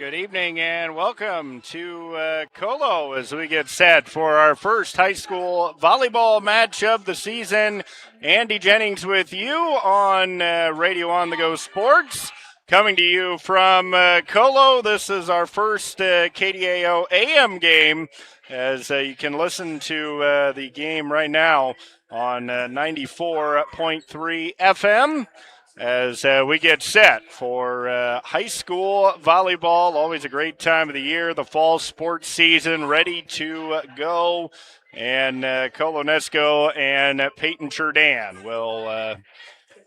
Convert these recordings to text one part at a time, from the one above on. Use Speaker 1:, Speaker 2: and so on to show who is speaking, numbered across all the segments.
Speaker 1: Good evening and welcome to Colo as we get set for our first high school volleyball match of the season. Andy Jennings with you on Radio On The Go Sports. Coming to you from Colo. This is our first KDAO AM game as you can listen to the game right now on 94.3 FM. As we get set for high school volleyball. Always a great time of the year, the fall sports season ready to go. And Colo-Nesco and Paton-Churdan will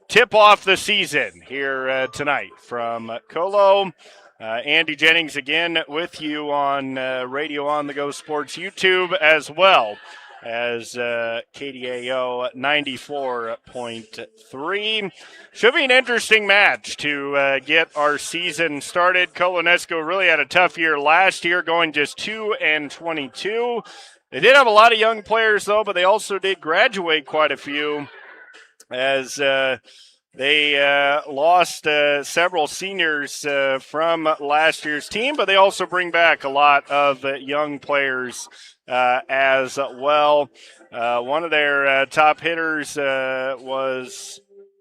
Speaker 1: tip off the season here tonight from Colo. Andy Jennings again with you on Radio On The Go Sports YouTube as well as KDAO 94.3. Should be an interesting match to get our season started. Colo-Nesco really had a tough year last year, going just 2-22. They did have a lot of young players, though, but they also did graduate quite a few as they lost several seniors from last year's team, but they also bring back a lot of young players as well. One of their top hitters was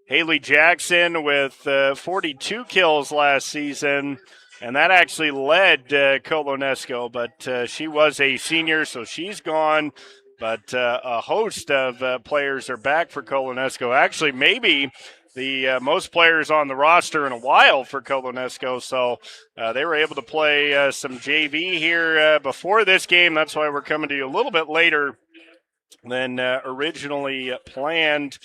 Speaker 1: Haley Jackson with 42 kills last season, and that actually led Colo-Nesco, but she was a senior, so she's gone. But a host of players are back for Colo-Nesco. Actually, maybe the most players on the roster in a while for Colo-Nesco, so they were able to play some JV here before this game. That's why we're coming to you a little bit later than originally planned,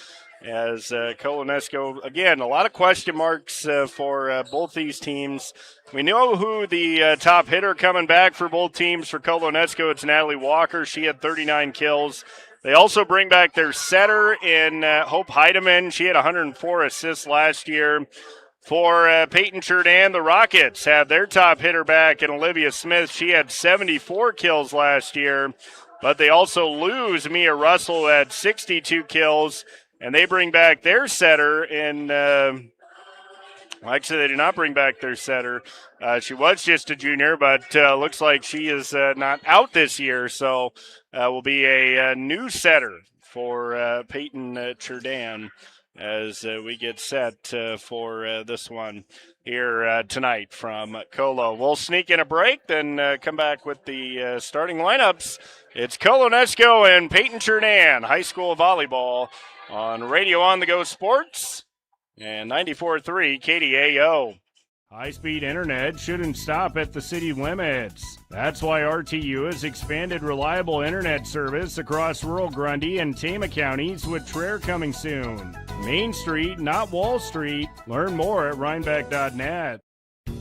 Speaker 1: as Colo-Nesco, again, a lot of question marks for both these teams. We know who the top hitter coming back for both teams. For Colo-Nesco, it's Natalie Walker. She had 39 kills. They also bring back their setter in Hope Heidemann. She had 104 assists last year. For Paton-Churdan, the Rockets have their top hitter back in Olivia Smith. She had 74 kills last year. But they also lose Mia Russell, who had 62 kills. And they bring back their setter in actually, they did not bring back their setter. She was just a junior, but looks like she is not out this year. So will be a new setter for Paton-Churdan as we get set for this one here tonight from Colo. We'll sneak in a break, then come back with the starting lineups. It's Colo-Nesco and Paton-Churdan High School Volleyball on Radio On The Go Sports and 94.3 KDAO. High-speed internet shouldn't stop at the city limits. That's why RTU has expanded reliable internet service across rural Grundy and Tama counties, with Traer coming soon. Main Street, not Wall Street. Learn more at rhinebeck.net.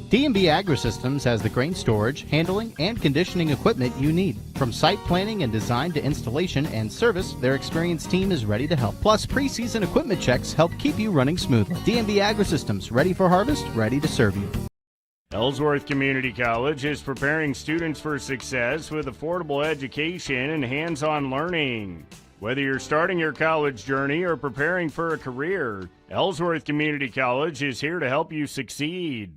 Speaker 2: D&B AgriSystems has the grain storage, handling, and conditioning equipment you need. From site planning and design to installation and service, their experienced team is ready to help. Plus, pre-season equipment checks help keep you running smoothly. D&B AgriSystems, ready for harvest, ready to serve you.
Speaker 1: Ellsworth Community College is preparing students for success with affordable education and hands-on learning. Whether you're starting your college journey or preparing for a career, Ellsworth Community College is here to help you succeed.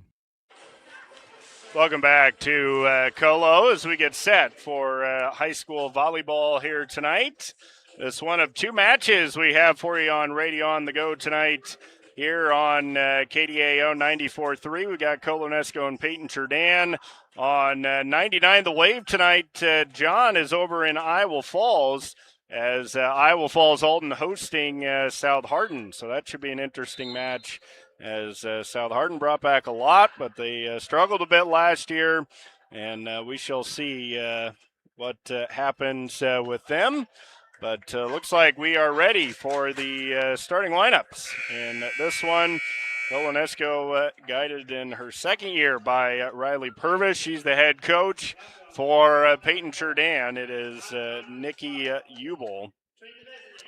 Speaker 1: Welcome back to Colo as we get set for high school volleyball here tonight. This one of two matches we have for you on Radio On The Go tonight here on KDAO 94.3. We got Colo-Nesco and Paton-Churdan on 99 The Wave tonight. John is over in Iowa Falls as Iowa Falls Alton hosting South Hardin. So that should be an interesting match, as South Hardin brought back a lot, but they struggled a bit last year, and we shall see what happens with them. But looks like we are ready for the starting lineups. And this one, Colo-Nesco guided in her second year by Riley Purvis. She's the head coach. For Paton-Churdan, it is Nikki Ubel,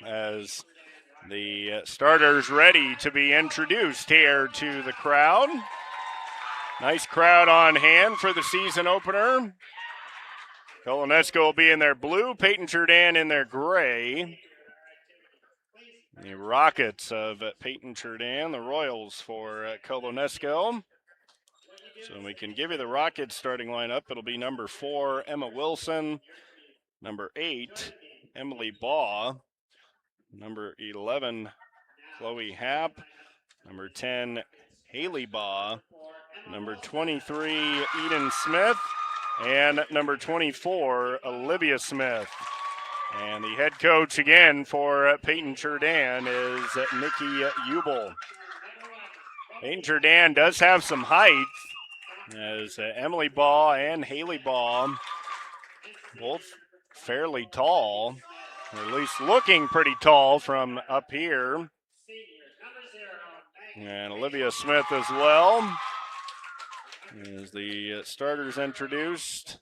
Speaker 1: as the starters ready to be introduced here to the crowd. Nice crowd on hand for the season opener. Colo-Nesco will be in their blue, Paton-Churdan in their gray. The Rockets of Paton-Churdan, the Royals for Colo-Nesco. So we can give you the Rockets starting lineup. It'll be number 4, Emma Wilson. Number 8, Emily Baugh. Number 11, Chloe Happ. Number 10, Haley Baugh. Number 23, Eden Smith. And number 24, Olivia Smith. And the head coach again for Paton-Churdan is Nikki Ubel. Paton-Churdan does have some height, as Emily Baugh and Haley Baugh, both fairly tall, or at least looking pretty tall from up here. And Olivia Smith as well. As the starters introduced.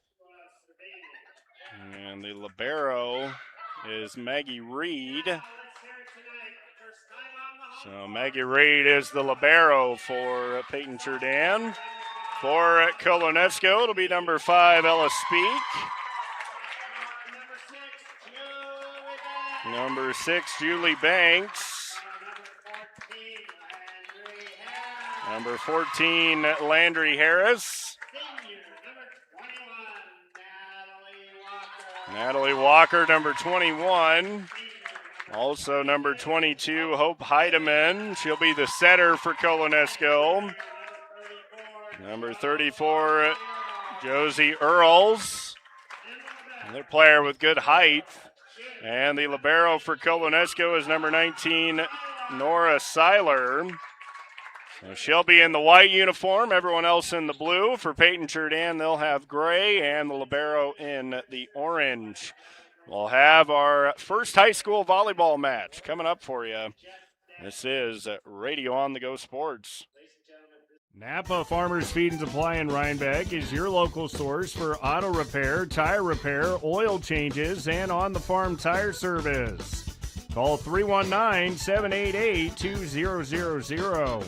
Speaker 1: And the libero is Maggie Reed. So Maggie Reed is the libero for Paton-Churdan. For Colo-Nesco, it'll be number 5, Ella Speak. Number 6, Julie Banks. Number 14, Landry Harris. Natalie Walker, number 21. Also number 22, Hope Heidemann. She'll be the setter for Colo-Nesco. Number 34, Josie Earls. Another player with good height. And the libero for Colo-Nesco is number 19, Nora Seiler. So she'll be in the white uniform, everyone else in the blue. For Paton-Churdan, they'll have gray, and the libero in the orange. We'll have our first high school volleyball match coming up for you. This is Radio on the Go Sports.
Speaker 3: Napa Farmers Feed and Supply in Rhinebeck is your local source for auto repair, tire repair, oil changes, and on-the-farm tire service. Call 319-788-2000.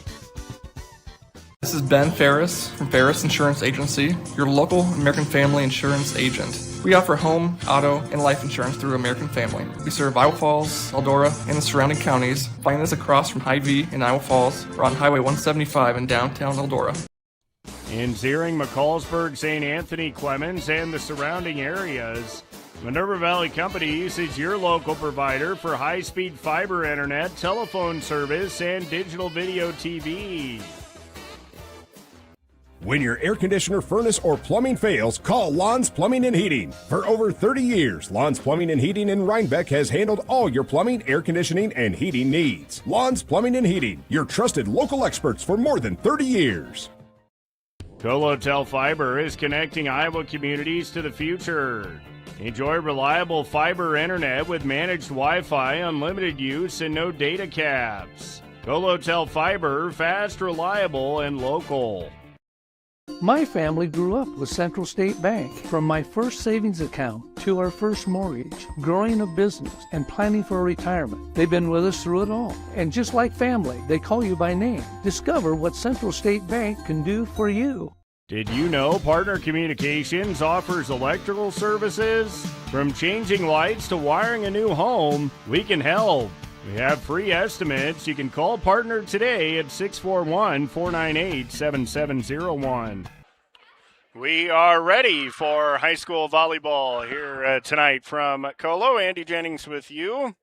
Speaker 4: This is Ben Ferris from Ferris Insurance Agency, your local American Family Insurance agent. We offer home, auto, and life insurance through American Family. We serve Iowa Falls, Eldora, and the surrounding counties. Find us across from Hy-Vee in Iowa Falls or on Highway 175 in downtown Eldora.
Speaker 3: In Ziering, McCallsburg, St. Anthony, Clemens, and the surrounding areas, Minerva Valley Companies is your local provider for high-speed fiber internet, telephone service, and digital video TV.
Speaker 5: When your air conditioner, furnace, or plumbing fails, call Lon's Plumbing and Heating. For over 30 years, Lon's Plumbing and Heating in Rhinebeck has handled all your plumbing, air conditioning, and heating needs. Lon's Plumbing and Heating, your trusted local experts for more than 30 years.
Speaker 3: Colo-Tel Fiber is connecting Iowa communities to the future. Enjoy reliable fiber internet with managed Wi-Fi, unlimited use, and no data caps. Colo-Tel Fiber, fast, reliable, and local.
Speaker 6: My family grew up with Central State Bank. From my first savings account to our first mortgage, growing a business, and planning for retirement. They've been with us through it all. And just like family, they call you by name. Discover what Central State Bank can do for you.
Speaker 3: Did you know Partner Communications offers electrical services? From changing lights to wiring a new home, we can help. We have free estimates. You can call Partner today at 641-498-7701.
Speaker 1: We are ready for high school volleyball here tonight from Colo. Andy Jennings with you.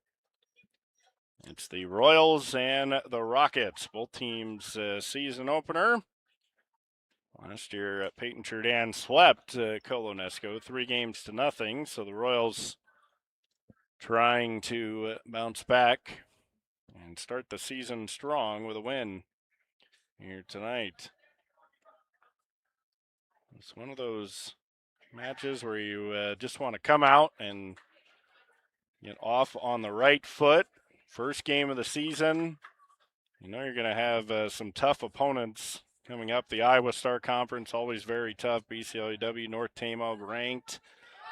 Speaker 1: It's the Royals and the Rockets, both teams' season opener. Last year, Paton-Churdan swept Colo-Nesco 3-0, so the Royals trying to bounce back and start the season strong with a win here tonight. It's one of those matches where you just want to come out and get off on the right foot. First game of the season. You know you're going to have some tough opponents coming up. The Iowa Star Conference, always very tough. BCLUW, North Tama ranked.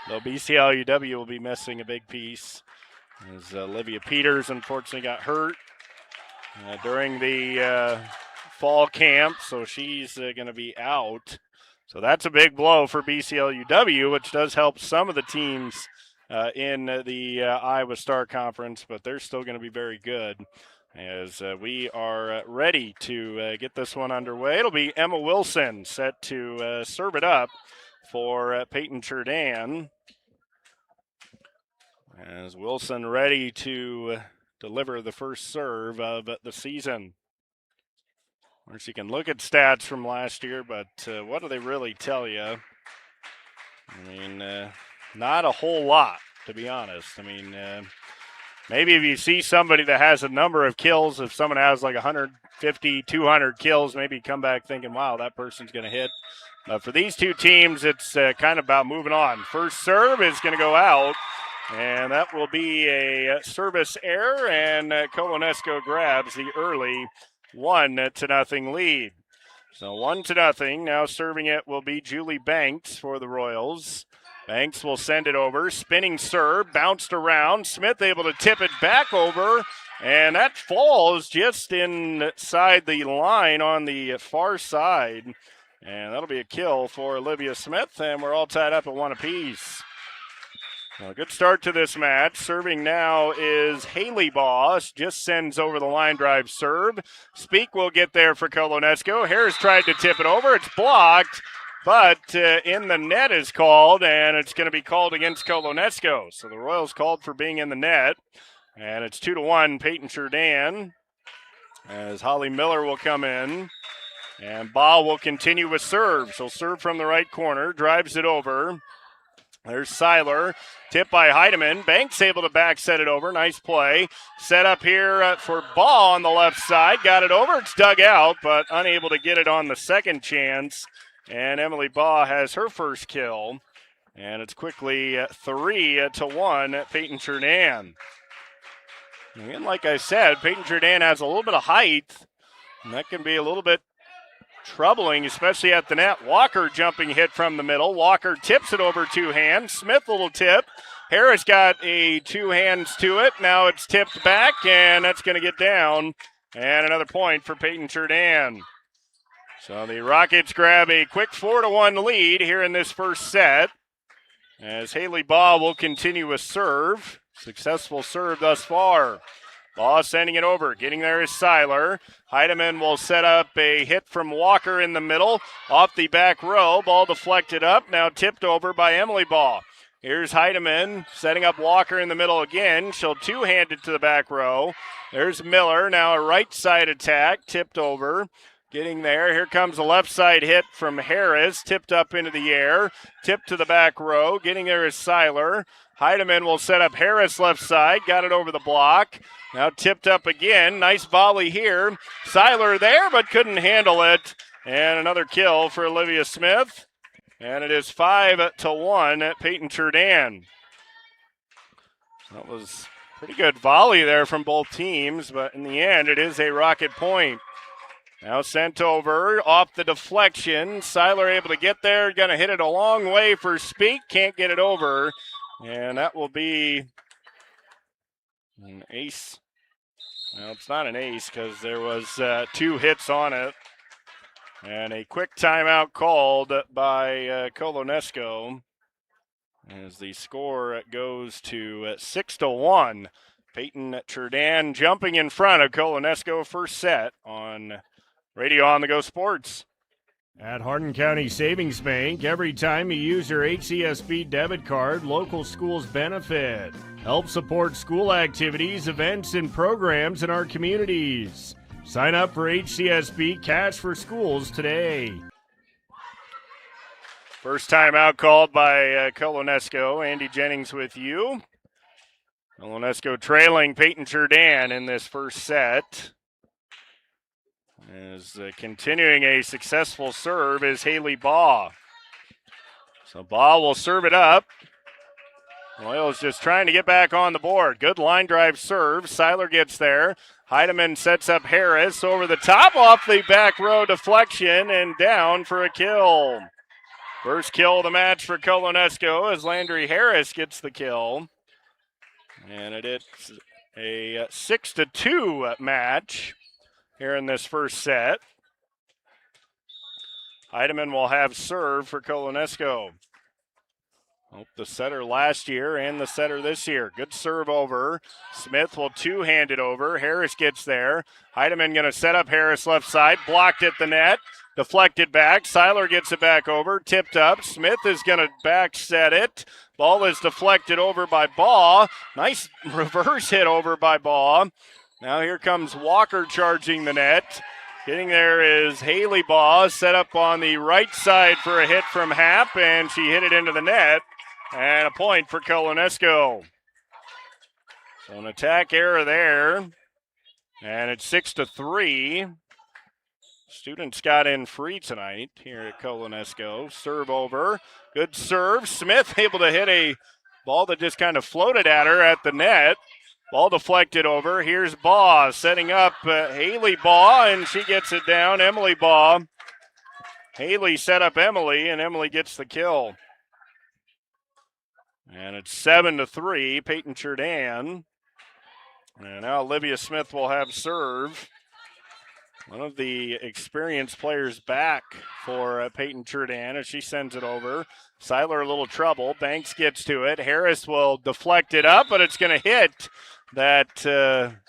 Speaker 1: Though BCLUW will be missing a big piece as Olivia Peters unfortunately got hurt during the fall camp, so she's going to be out. So that's a big blow for BCLUW, which does help some of the teams in the Iowa Star Conference, but they're still going to be very good. as we are ready to get this one underway. It'll be Emma Wilson set to serve it up for Paton-Churdan. As Wilson ready to deliver the first serve of the season. Of course, you can look at stats from last year, but what do they really tell you? I mean, not a whole lot, to be honest. I mean, maybe if you see somebody that has a number of kills, if someone has like 150, 200 kills, maybe come back thinking, wow, that person's going to hit. But for these two teams, it's kind of about moving on. First serve is going to go out, and that will be a service error, and Colo-Nesco grabs the early 1-0 lead. So 1-0. Now serving it will be Julie Banks for the Royals. Banks will send it over. Spinning serve, bounced around. Smith able to tip it back over, and that falls just inside the line on the far side. And that'll be a kill for Olivia Smith, and we're all tied up at 1 apiece. Well, good start to this match. Serving now is Haley Boss. Just sends over the line drive serve. Speak will get there for Colo-Nesco. Harris tried to tip it over. It's blocked, but in the net is called, and it's going to be called against Colo-Nesco. So the Royals called for being in the net, and it's 2-1 Paton-Churdan as Holly Miller will come in. And Baugh will continue with serve. So serve from the right corner, drives it over. There's Seiler, tipped by Heidemann. Banks able to back set it over. Nice play. Set up here for Baugh on the left side. Got it over. It's dug out, but unable to get it on the second chance. And Emily Baugh has her first kill. And it's quickly 3-1 Paton-Churdan. Again, like I said, Paton-Churdan has a little bit of height, and that can be a little bit troubling, especially at the net. Walker jumping hit from the middle. Walker tips it over two hands. Smith little tip. Harris got a two hands to it. Now it's tipped back, and that's going to get down. And another point for Paton-Churdan. So the Rockets grab a quick 4-1 lead here in this first set. As Haley Baugh will continue a serve. Successful serve thus far. Baugh sending it over. Getting there is Seiler. Heidemann will set up a hit from Walker in the middle. Off the back row. Ball deflected up. Now tipped over by Emily Baugh. Here's Heidemann setting up Walker in the middle again. She'll two-hand it to the back row. There's Miller. Now a right side attack. Tipped over. Getting there. Here comes a left side hit from Harris. Tipped up into the air. Tipped to the back row. Getting there is Seiler. Heidemann will set up Harris left side. Got it over the block. Now tipped up again. Nice volley here. Seiler there, but couldn't handle it. And another kill for Olivia Smith. And it is 5-1 at Paton-Churdan. That was a pretty good volley there from both teams, but in the end, it is a Rocket point. Now sent over off the deflection. Seiler able to get there. Going to hit it a long way for Speak. Can't get it over. And that will be an ace. Well, it's not an ace because there was two hits on it. And a quick timeout called by Colo-Nesco as the score goes to 6-1. Paton-Churdan jumping in front of Colo-Nesco first set on Radio On The Go Sports.
Speaker 3: At Hardin County Savings Bank, every time you use your HCSB debit card, local schools benefit. Help support school activities, events, and programs in our communities. Sign up for HCSB Cash for Schools today.
Speaker 1: First time out called by Colo-Nesco. Andy Jennings with you. Colo-Nesco trailing Paton-Churdan in this first set. As continuing a successful serve is Haley Baugh. So Baugh will serve it up. Royals just trying to get back on the board. Good line drive serve. Seiler gets there. Heidemann sets up Harris over the top off the back row deflection and down for a kill. First kill of the match for Colo-Nesco as Landry Harris gets the kill. And it's a 6-2 match here in this first set. Heidemann will have serve for Colo-Nesco. The setter last year and the setter this year. Good serve over. Smith will two-hand it over. Harris gets there. Heidemann going to set up Harris left side. Blocked at the net. Deflected back. Seiler gets it back over. Tipped up. Smith is going to back set it. Ball is deflected over by Baugh. Nice reverse hit over by Baugh. Now here comes Walker charging the net. Getting there is Haley Baugh, set up on the right side for a hit from Happ, and she hit it into the net. And a point for Colo-Nesco. So an attack error there. And it's 6-3. Students got in free tonight here at Colo-Nesco. Serve over. Good serve. Smith able to hit a ball that just kind of floated at her at the net. Ball deflected over. Here's Baugh setting up Haley Baugh, and she gets it down. Emily Baugh. Haley set up Emily, and Emily gets the kill. And it's 7-3, Paton-Churdan. And now Olivia Smith will have serve. One of the experienced players back for Paton-Churdan as she sends it over. Seiler a little trouble. Banks gets to it. Harris will deflect it up, but it's going to hit that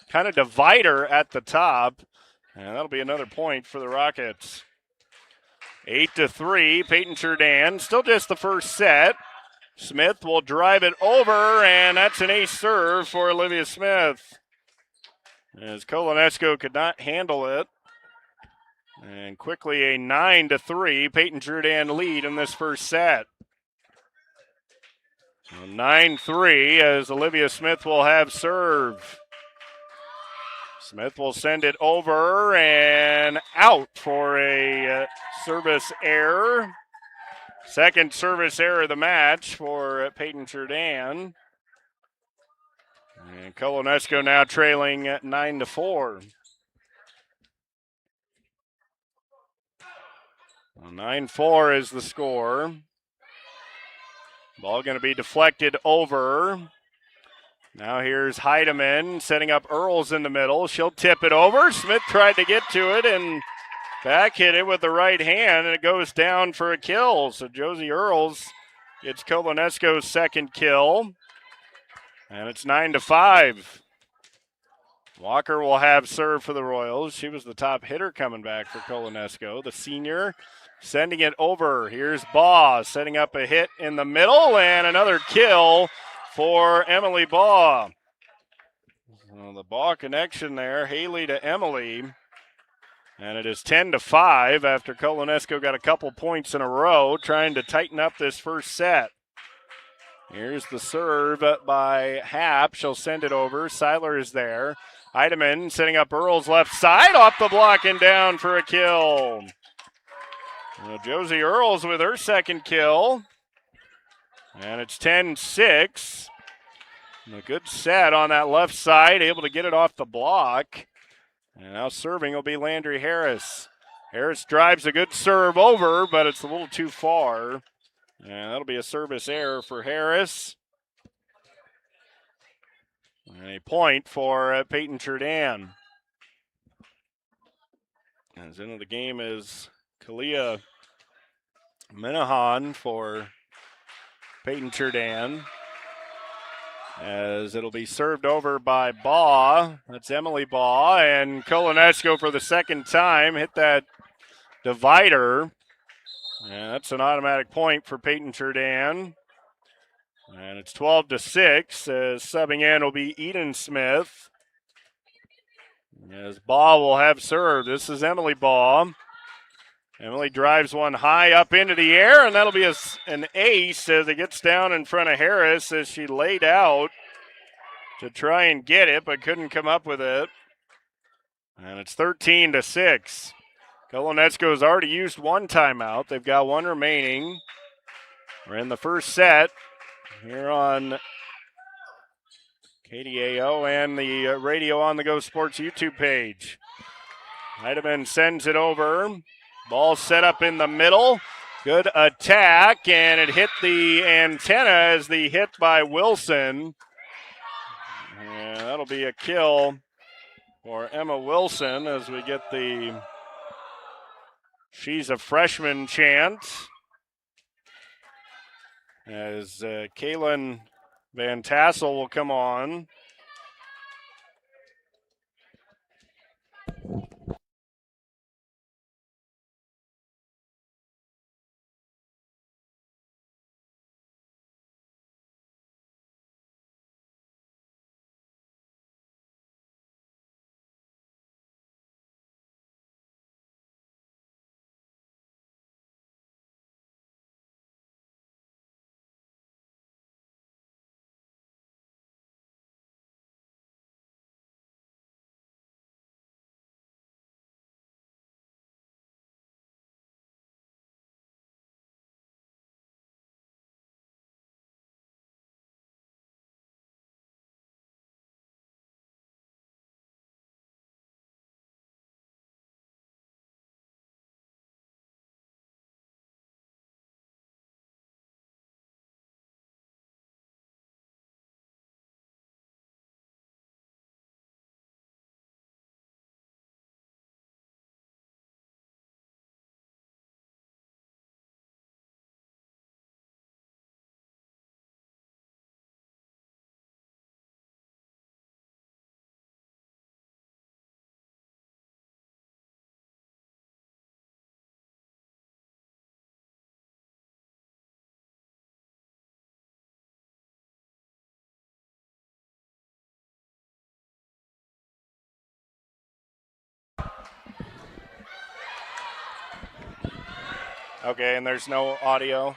Speaker 1: kind of divider at the top. And that'll be another point for the Rockets. 8-3, Paton-Churdan. Still just the first set. Smith will drive it over, and that's an ace serve for Olivia Smith. As Colo-Nesco could not handle it. And quickly a 9-3 Paton-Churdan lead in this first set. So 9-3 as Olivia Smith will have serve. Smith will send it over and out for a service error. Second service error of the match for Paton-Churdan. And Colo-Nesco now trailing at 9-4. 9-4 is the score. Ball going to be deflected over. Now here's Heidemann setting up Earls in the middle. She'll tip it over. Smith tried to get to it and back hit it with the right hand, and it goes down for a kill. So Josie Earls gets Colo-Nesco's second kill. And it's 9-5. Walker will have serve for the Royals. She was the top hitter coming back for Colo-Nesco. The senior sending it over. Here's Baugh setting up a hit in the middle, and another kill for Emily Baugh. So the Baugh connection there, Haley to Emily. And it is 10-5 after Colo-Nesco got a couple points in a row, trying to tighten up this first set. Here's the serve by Happ. She'll send it over. Seiler is there. Heidemann setting up Earl's left side, off the block and down for a kill. Well, Josie Earls with her second kill. And it's 10-6. A good set on that left side, able to get it off the block. And now serving will be Landry Harris. Harris drives a good serve over, but it's a little too far. And that'll be a service error for Harris. And a point for Paton-Churdan. As into the game is Kalia Minahan for Paton-Churdan. As it'll be served over by Baugh. That's Emily Baugh. And Colo-Nesco for the second time hit that divider. And that's an automatic point for Paton-Churdan. And it's 12-6 as subbing in will be Eden Smith. As Baugh will have served. This is Emily Baugh. Emily drives one high up into the air, and that'll be an ace as it gets down in front of Harris as she laid out to try and get it, but couldn't come up with it. And it's 13-6. Colo-Nesco has already used one timeout. They've got one remaining. We're in the first set here on KDAO and the Radio on the Go Sports YouTube page. Heidemann sends it over. Ball set up in the middle. Good attack, and it hit the antenna as the hit by Wilson. And that'll be a kill for Emma Wilson as we get the "She's a Freshman" chant. as Kaylin Van Tassel will come on. Okay, and there's no audio.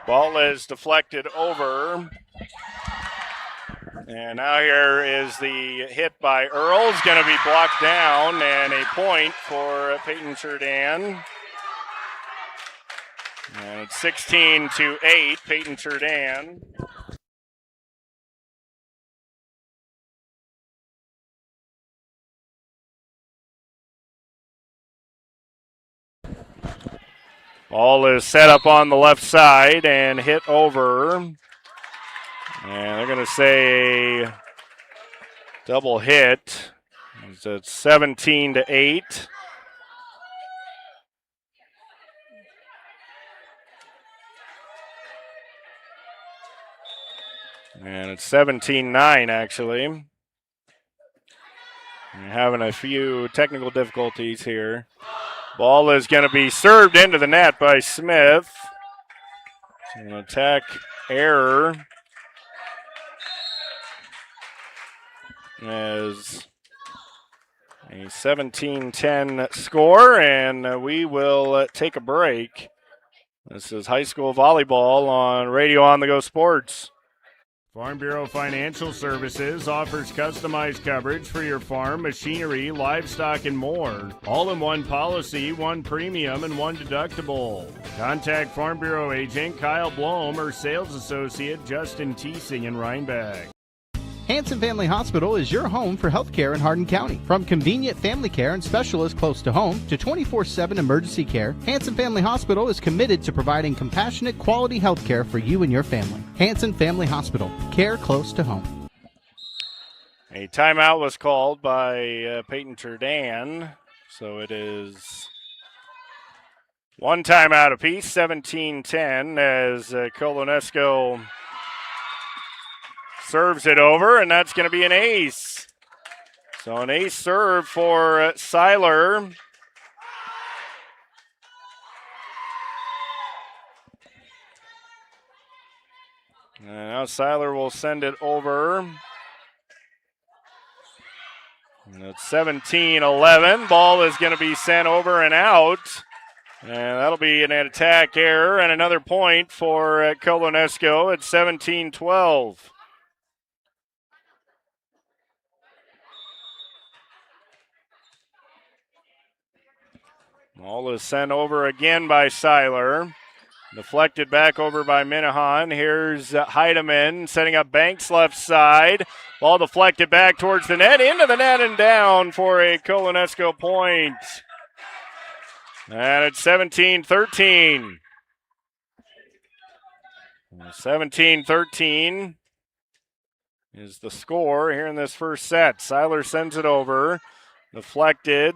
Speaker 1: Ball is deflected over. And now here is the hit by Earl. It's going to be blocked down, and a point for Paton-Churdan. And it's 16-8, Paton-Churdan. Ball is set up on the left side and hit over. And they're going to say a double hit. It's 17-8. And it's 17-9, actually. We're having a few technical difficulties here. Ball is going to be served into the net by Smith. An attack error as a 17-10 score, and we will take a break. This is high school volleyball on Radio On The Go Sports.
Speaker 3: Farm Bureau Financial Services offers customized coverage for your farm, machinery, livestock, and more. All in one policy, one premium, and one deductible. Contact Farm Bureau agent Kyle Blom or sales associate Justin Teesing in Rhinebeck.
Speaker 2: Hanson Family Hospital is your home for health care in Hardin County. From convenient family care and specialists close to home to 24/7 emergency care, Hanson Family Hospital is committed to providing compassionate, quality health care for you and your family. Hanson Family Hospital, care close to home.
Speaker 1: A timeout was called by Paton-Churdan, so it is one timeout apiece, 17-10, as Colo-Nesco serves it over, and that's going to be an ace. So an ace serve for Seiler. And now Seiler will send it over. And it's 17-11. Ball is going to be sent over and out. And that'll be an attack error and another point for Colo-Nesco at 17-12. Ball is sent over again by Seiler. Deflected back over by Minahan. Here's Heidemann setting up Banks left side. Ball deflected back towards the net, into the net and down for a Colo-Nesco point. And it's 17-13. 17-13. is the score here in this first set. Seiler sends it over. Deflected.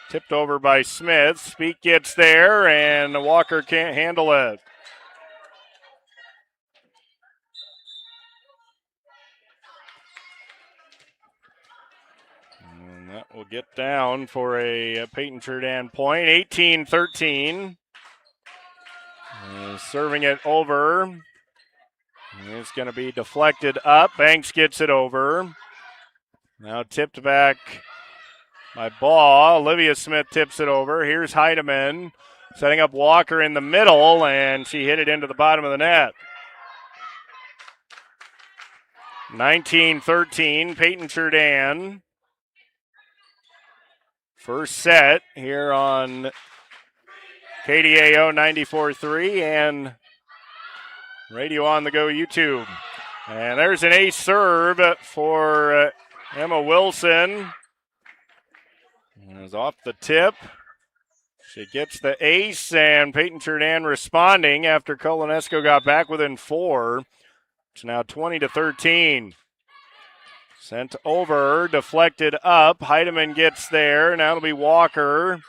Speaker 1: Tipped over by Smith. Speak gets there, and Walker can't handle it. And that will get down for a Paton-Churdan point. 18-13. Serving it over. It's going to be deflected up. Banks gets it over. Now tipped back by Baugh. Olivia Smith tips it over. Here's Heidemann setting up Walker in the middle, and she hit it into the bottom of the net. 19-13, Paton-Churdan. First set here on KDAO 94.3 and Radio on the Go YouTube. And there's an ace serve for Emma Wilson. It was off the tip. She gets the ace, and Paton-Churdan responding after Colo-Nesco got back within 4. It's now 20-13. Sent over, deflected up. Heidemann gets there. Now it'll be Walker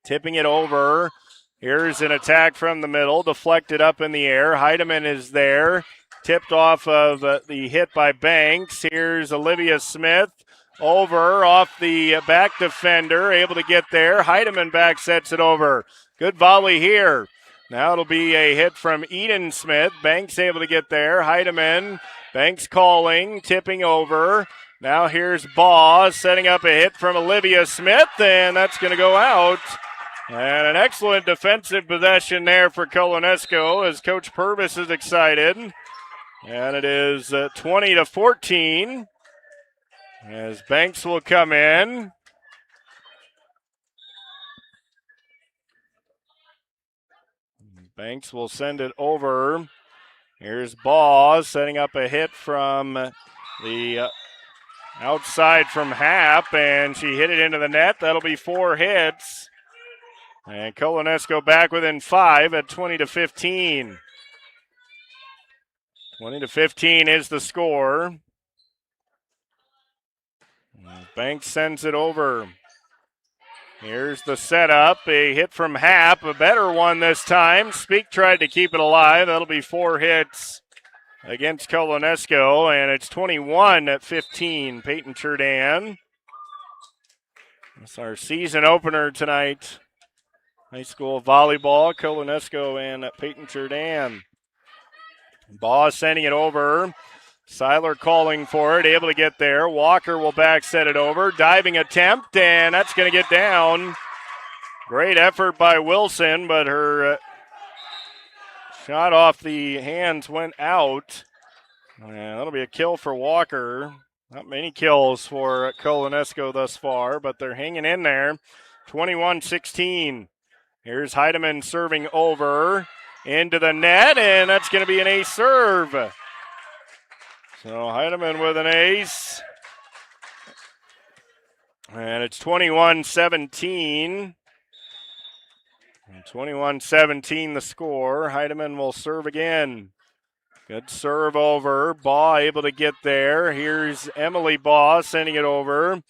Speaker 1: tipping it over. Here's an attack from the middle, deflected up in the air. Heidemann is there, tipped off of the hit by Banks. Here's Olivia Smith over off the back defender, able to get there. Heidemann back sets it over. Good volley here. Now it'll be a hit from Eden Smith. Banks able to get there. Heidemann, Banks calling, tipping over. Now here's Baugh setting up a hit from Olivia Smith, and that's going to go out. And an excellent defensive possession there for Colo-Nesco as Coach Purvis is excited. And it is 20-14 as Banks will come in. Banks will send it over. Here's Baugh setting up a hit from the outside from Happ, and she hit it into the net. That'll be 4 hits. And Colo-Nesco back within 5 at 20-15. 20-15 is the score. Banks sends it over. Here's the setup. A hit from Happ, a better one this time. Speak tried to keep it alive. That'll be 4 hits against Colo-Nesco, and it's 21-15, Paton-Churdan. That's our season opener tonight. High school volleyball, Colo-Nesco and Paton-Churdan. Baugh sending it over. Seiler calling for it, able to get there. Walker will back set it over. Diving attempt, and that's going to get down. Great effort by Wilson, but her shot off the hands went out. And that'll be a kill for Walker. Not many kills for Colo-Nesco thus far, but they're hanging in there. 21-16. Here's Heidemann serving over into the net, and that's going to be an ace serve. So Heidemann with an ace. And it's 21-17. 21-17 the score. Heidemann will serve again. Good serve over. Baugh able to get there. Here's Emily Baugh sending it over.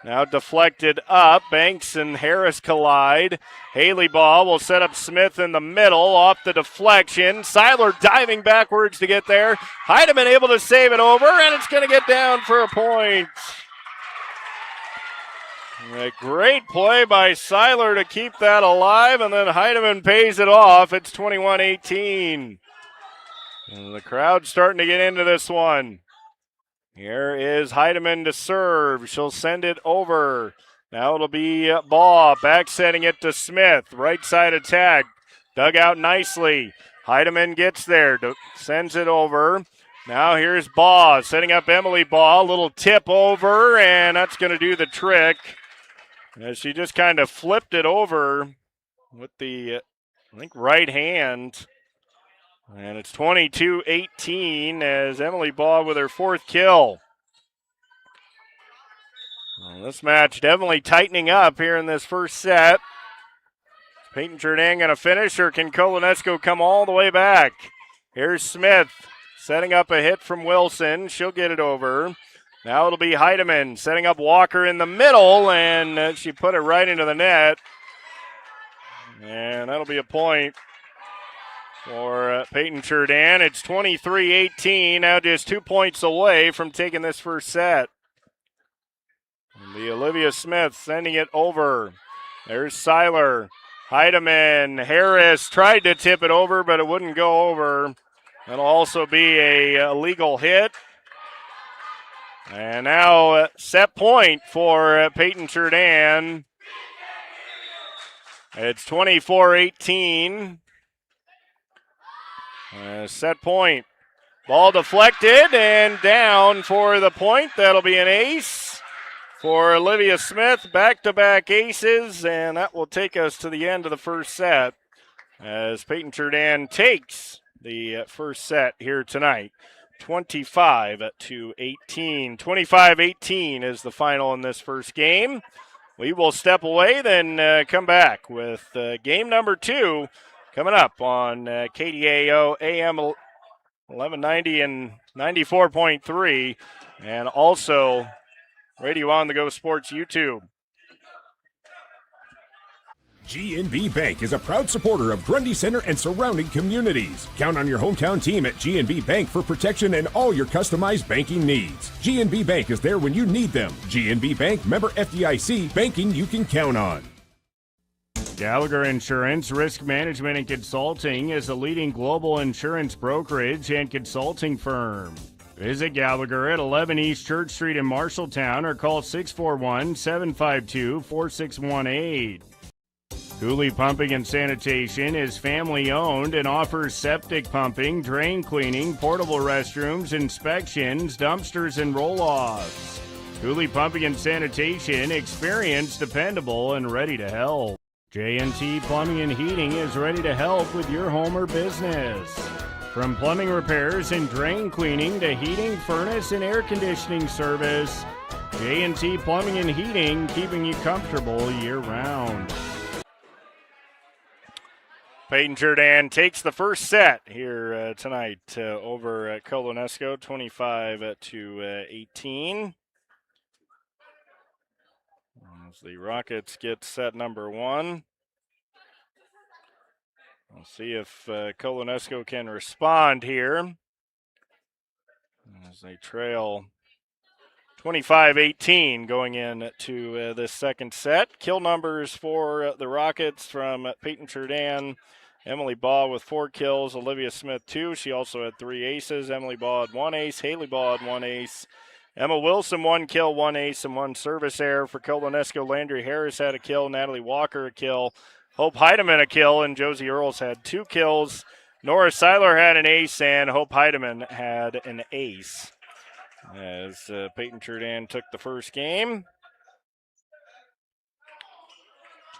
Speaker 1: Now deflected up. Banks and Harris collide. Haley Baugh will set up Smith in the middle off the deflection. Seiler diving backwards to get there. Heidemann able to save it over, and it's going to get down for a point. A great play by Seiler to keep that alive, and then Heidemann pays it off. It's 21-18. And the crowd's starting to get into this one. Here is Heidemann to serve. She'll send it over. Now it'll be Baugh back setting it to Smith. Right side attack. Dug out nicely. Heidemann gets there. Sends it over. Now here's Baugh setting up Emily Baugh. Little tip over, and that's going to do the trick. As she just kind of flipped it over with the, I think, right hand. And it's 22-18 as Emily Baugh with her 4th kill. Well, this match definitely tightening up here in this first set. Paton-Churdan going to finish, or can Colo-Nesco come all the way back? Here's Smith setting up a hit from Wilson. She'll get it over. Now it'll be Heidemann setting up Walker in the middle, and she put it right into the net. And that'll be a point for Paton-Churdan. It's 23-18, now just 2 points away from taking this first set. And the Olivia Smith sending it over. There's Seiler. Heidemann, Harris tried to tip it over, but it wouldn't go over. That'll also be a legal hit. And now set point for Paton-Churdan. It's 24-18. Set point. Ball deflected and down for the point. That'll be an ace for Olivia Smith. Back-to-back aces, and that will take us to the end of the first set as Paton-Churdan takes the first set here tonight. 25-18. 25-18 is the final in this first game. We will step away, then come back with game number 2 coming up on KDAO AM 1190 and 94.3, and also Radio On the Go Sports YouTube.
Speaker 5: GNB Bank is a proud supporter of Grundy Center and surrounding communities. Count on your hometown team at GNB Bank for protection and all your customized banking needs. GNB Bank is there when you need them. GNB Bank, member FDIC, banking you can count on.
Speaker 3: Gallagher Insurance Risk Management and Consulting is a leading global insurance brokerage and consulting firm. Visit Gallagher at 11 East Church Street in Marshalltown or call 641-752-4618. Cooley Pumping and Sanitation is family-owned and offers septic pumping, drain cleaning, portable restrooms, inspections, dumpsters, and roll-offs. Cooley Pumping and Sanitation, experienced, dependable, and ready to help. J&T Plumbing and Heating is ready to help with your home or business. From plumbing repairs and drain cleaning to heating, furnace, and air conditioning service, J&T Plumbing and Heating, keeping you comfortable year-round.
Speaker 1: Paton-Churdan takes the first set here tonight over at Colo-Nesco, 25-18. As the Rockets get set number 1. We'll see if Colo-Nesco can respond here as they trail 25-18 going into this second set. Kill numbers for the Rockets from Paton-Churdan. Emily Baugh with 4 kills, Olivia Smith 2. She also had 3 aces. Emily Baugh had 1 ace. Haley Baugh had 1 ace. Emma Wilson 1 kill, 1 ace, and 1 service error. For Colo-Nesco, Landry Harris had a kill. Natalie Walker a kill. Hope Heidemann a kill, and Josie Earls had 2 kills. Nora Seiler had an ace, and Hope Heidemann had an ace. As Paton-Churdan took the first game.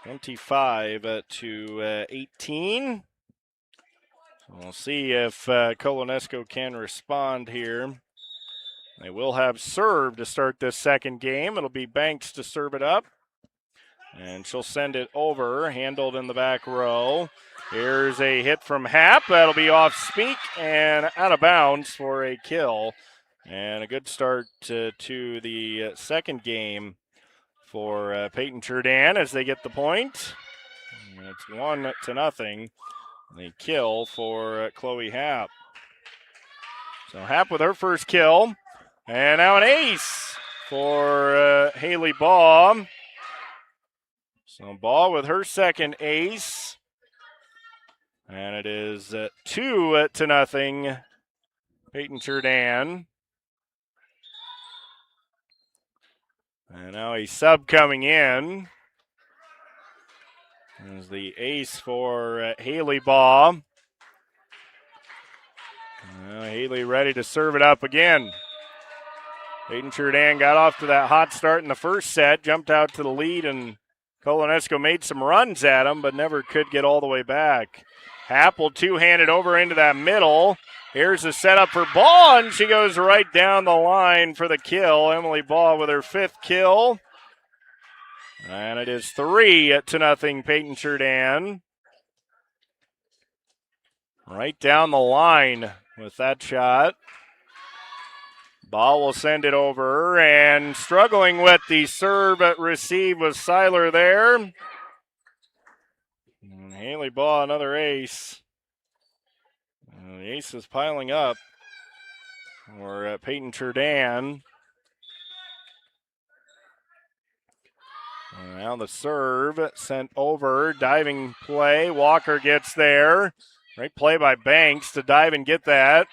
Speaker 1: 25-18. So we'll see if Colo-Nesco can respond here. They will have serve to start this second game. It'll be Banks to serve it up. And she'll send it over, handled in the back row. Here's a hit from Happ. That'll be off speak and out of bounds for a kill. And a good start to the second game for Paton-Churdan as they get the point. And it's 1-0. The kill for Chloe Happ. So Happ with her first kill. And now an ace for Haley Baugh. So Baugh with her second ace. And it is 2-0 Paton-Churdan. And now a sub coming in. There's the ace for Haley Baugh. Haley ready to serve it up again. Paton-Churdan got off to that hot start in the first set, jumped out to the lead, and Colo-Nesco made some runs at him, but never could get all the way back. Happ will two-hand it over into that middle. Here's the setup for Baugh, and she goes right down the line for the kill. Emily Baugh with her 5th kill. And it is 3-0 Paton-Churdan. Right down the line with that shot. Ball will send it over, and struggling with the serve at receive was Seiler there. And Haley Baugh, another ace. The ace is piling up for Paton-Churdan. Now the serve sent over, diving play. Walker gets there. Great play by Banks to dive and get that.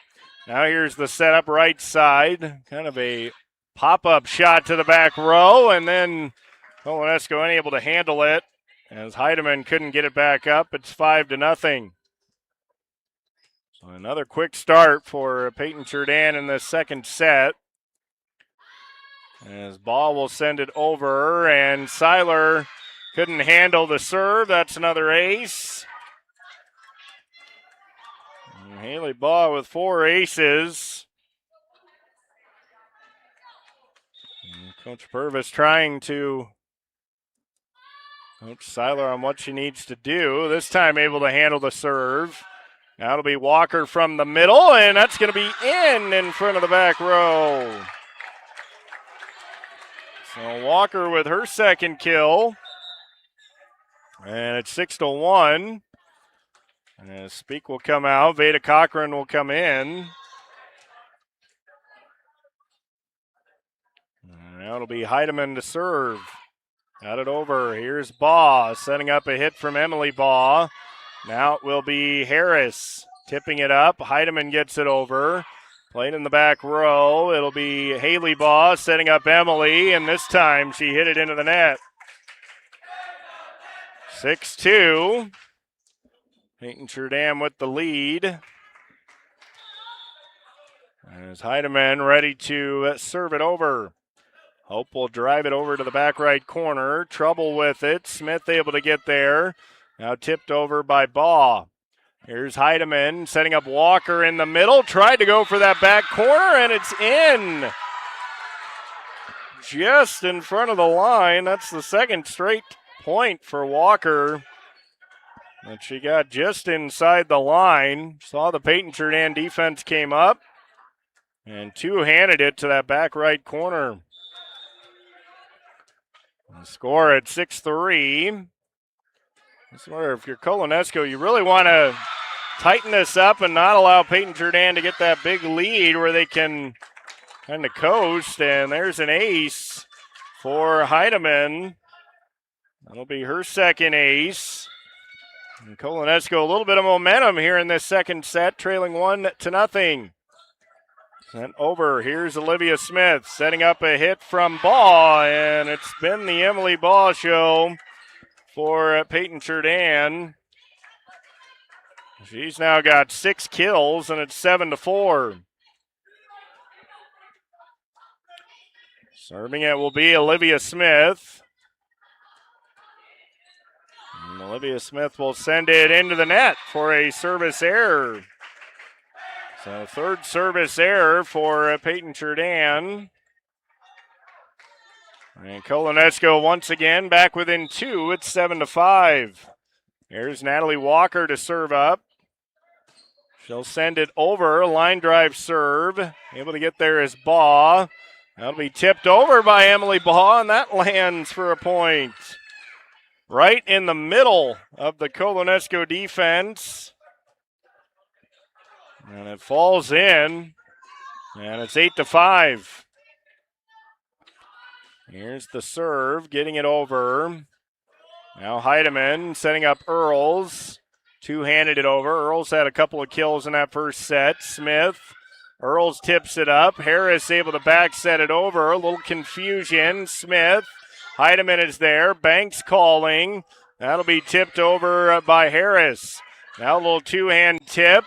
Speaker 1: Now here's the setup right side. Kind of a pop-up shot to the back row, and then Colo-Nesco unable to handle it as Heidemann couldn't get it back up. It's 5-0. So another quick start for Paton-Churdan in the second set. As Ball will send it over, and Seiler couldn't handle the serve. That's another ace. And Haley Baugh with 4 aces. And Coach Purvis trying to coach Seiler on what she needs to do. This time able to handle the serve. Now it'll be Walker from the middle, and that's going to be in front of the back row. So Walker with her second kill. And it's 6-1. And Speak will come out. Veda Cochran will come in. And now it'll be Heidemann to serve. Got it over. Here's Baugh setting up a hit from Emily Baugh. Now it will be Harris tipping it up. Heidemann gets it over. Played in the back row. It'll be Haley Baugh setting up Emily, and this time she hit it into the net. 6-2. Paton-Churdan with the lead. As Heidemann ready to serve it over. Hope will drive it over to the back right corner. Trouble with it. Smith able to get there. Now tipped over by Baugh. Here's Heidemann setting up Walker in the middle. Tried to go for that back corner, and it's in. Just in front of the line. That's the second straight point for Walker. And she got just inside the line. Saw the Paton-Churdan defense came up and two-handed it to that back right corner. The score at 6-3. I swear, if you're Colo-Nesco, you really want to tighten this up and not allow Paton-Churdan to get that big lead where they can kind of coast. And there's an ace for Heidemann. That'll be her second ace. And Colo-Nesco, a little bit of momentum here in this second set, trailing 1-0. Sent over. Here's Olivia Smith setting up a hit from Baugh, and it's been the Emily Baugh show for Paton-Churdan. She's now got 6 kills, and it's 7-4. Serving it will be Olivia Smith. And Olivia Smith will send it into the net for a service error. So third service error for Paton-Churdan. And Colo-Nesco once again back within 2. It's 7-5. Here's Natalie Walker to serve up. She'll send it over. Line drive serve. Able to get there is Baugh. That'll be tipped over by Emily Baugh, and that lands for a point. Right in the middle of the Colo-Nesco defense. And it falls in, and it's 8-5. Here's the serve, getting it over. Now Heidemann setting up Earls. Two-handed it over. Earls had a couple of kills in that first set. Smith. Earls tips it up. Harris able to back set it over. A little confusion. Smith. Heidemann is there. Banks calling. That'll be tipped over by Harris. Now a little two-hand tip.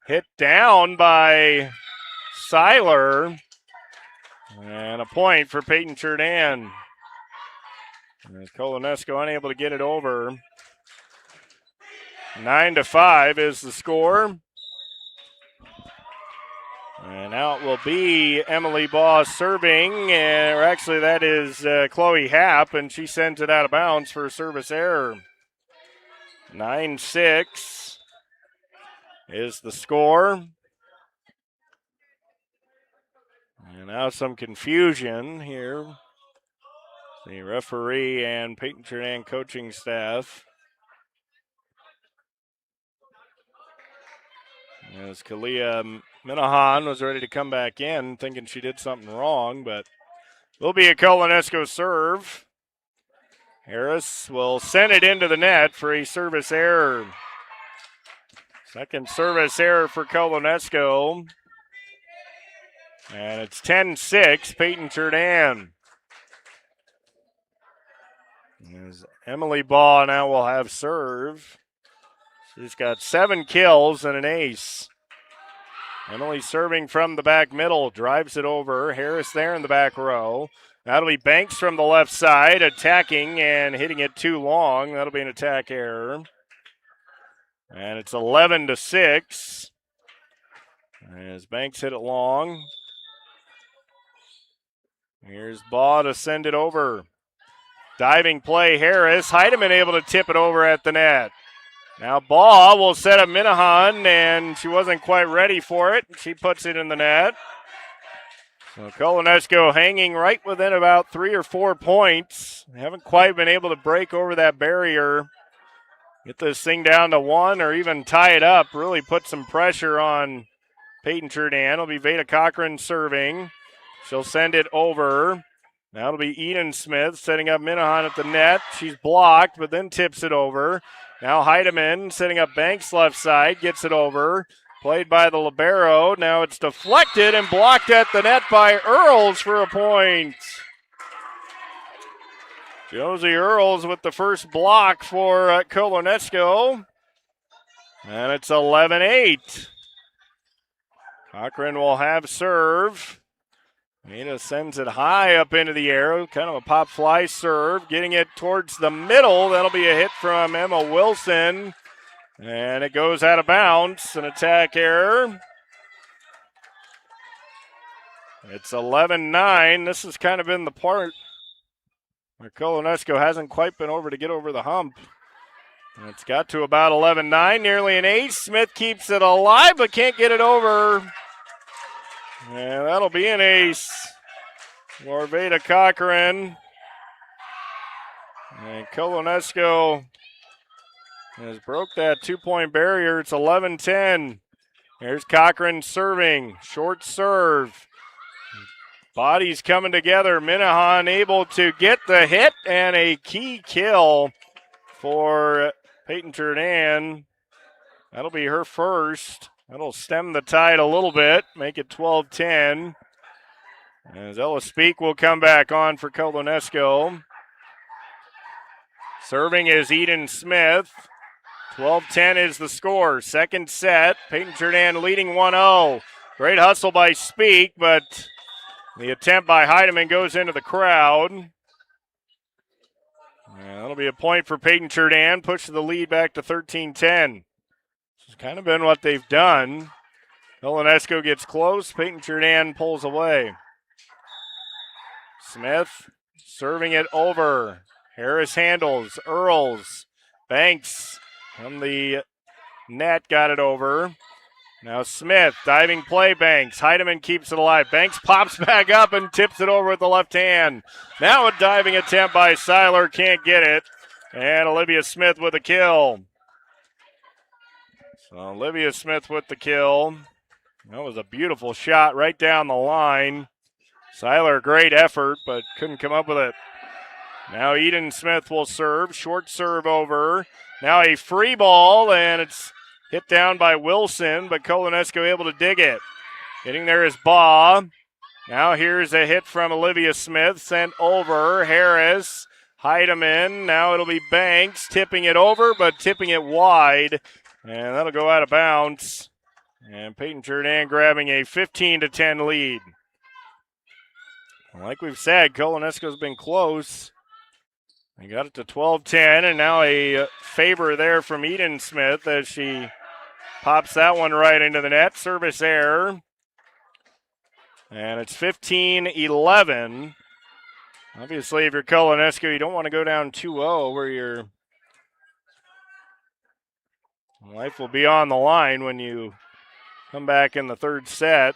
Speaker 1: Hit down by Seiler. And a point for Paton-Churdan. Colo-Nesco unable to get it over. 9-5 is the score. And now it will be Emily Baugh serving. Or actually, that is Chloe Happ, and she sends it out of bounds for a service error. 9-6 is the score. And now some confusion here. The referee and Paton-Churdan coaching staff. As Kalia Minahan was ready to come back in, thinking she did something wrong, but will be a Colo-Nesco serve. Harris will send it into the net for a service error. Second service error for Colo-Nesco. And it's 10-6, Paton-Churdan. As Emily Baugh now will have serve. She's got 7 kills and an ace. Emily serving from the back middle, drives it over. Harris there in the back row. That'll be Banks from the left side, attacking and hitting it too long. That'll be an attack error. And it's 11-6. As Banks hit it long. Here's Baugh to send it over. Diving play, Harris. Heidemann able to tip it over at the net. Now Baugh will set up Minahan, and she wasn't quite ready for it. She puts it in the net. So Colo-Nesco hanging right within about 3 or 4 points. They haven't quite been able to break over that barrier. Get this thing down to 1 or even tie it up. Really put some pressure on Paton-Churdan. It'll be Veda Cochran serving. She'll send it over. Now it'll be Eden Smith setting up Minahan at the net. She's blocked, but then tips it over. Now Heidemann setting up Banks left side, gets it over. Played by the libero. Now it's deflected and blocked at the net by Earls for a point. Josie Earls with the first block for Colo-Nesco. And it's 11-8. Cochran will have serve. Ada sends it high up into the air, kind of a pop fly serve, getting it towards the middle. That'll be a hit from Emma Wilson, and it goes out of bounds, an attack error. It's 11-9. This has kind of been the part where Colo-Nesco hasn't quite been over to get over the hump. And it's got to about 11-9, nearly an ace. Smith keeps it alive, but can't get it over. And that'll be an ace for Veda Cochran. And Colo-Nesco has broke that 2-point barrier. It's 11-10. Here's Cochran serving. Short serve. Bodies coming together. Minahan able to get the hit and a key kill for Paton-Churdan. That'll be her first. That'll stem the tide a little bit, make it 12-10. As Ella Speak will come back on for Colo-Nesco. Serving is Eden Smith. 12-10 is the score. Second set, Paton-Churdan leading 1-0. Great hustle by Speak, but the attempt by Heidemann goes into the crowd. And that'll be a point for Paton-Churdan, push the lead back to 13-10. It's kind of been what they've done. Colo-Nesco gets close. Paton-Churdan pulls away. Smith serving it over. Harris handles. Earls. Banks from the net got it over. Now Smith, diving play, Banks. Heidemann keeps it alive. Banks pops back up and tips it over with the left hand. Now a diving attempt by Seiler. Can't get it. And Olivia Smith with a kill. So Olivia Smith with the kill. That was a beautiful shot right down the line. Seiler, great effort, but couldn't come up with it. Now Eden Smith will serve. Short serve over. Now a free ball, and it's hit down by Wilson, but Colo-Nesco able to dig it. Getting there is Baugh. Now here's a hit from Olivia Smith. Sent over. Harris. Heidemann. Now it'll be Banks tipping it over, but tipping it wide. And that'll go out of bounds. And Paton-Churdan grabbing a 15-10 lead. Like we've said, Colo-Nesco's been close. They got it to 12-10, and now a favor there from Eden Smith as she pops that one right into the net. Service error. And it's 15-11. Obviously, if you're Colo-Nesco, you don't want to go down 2-0 where your life will be on the line when you come back in the third set.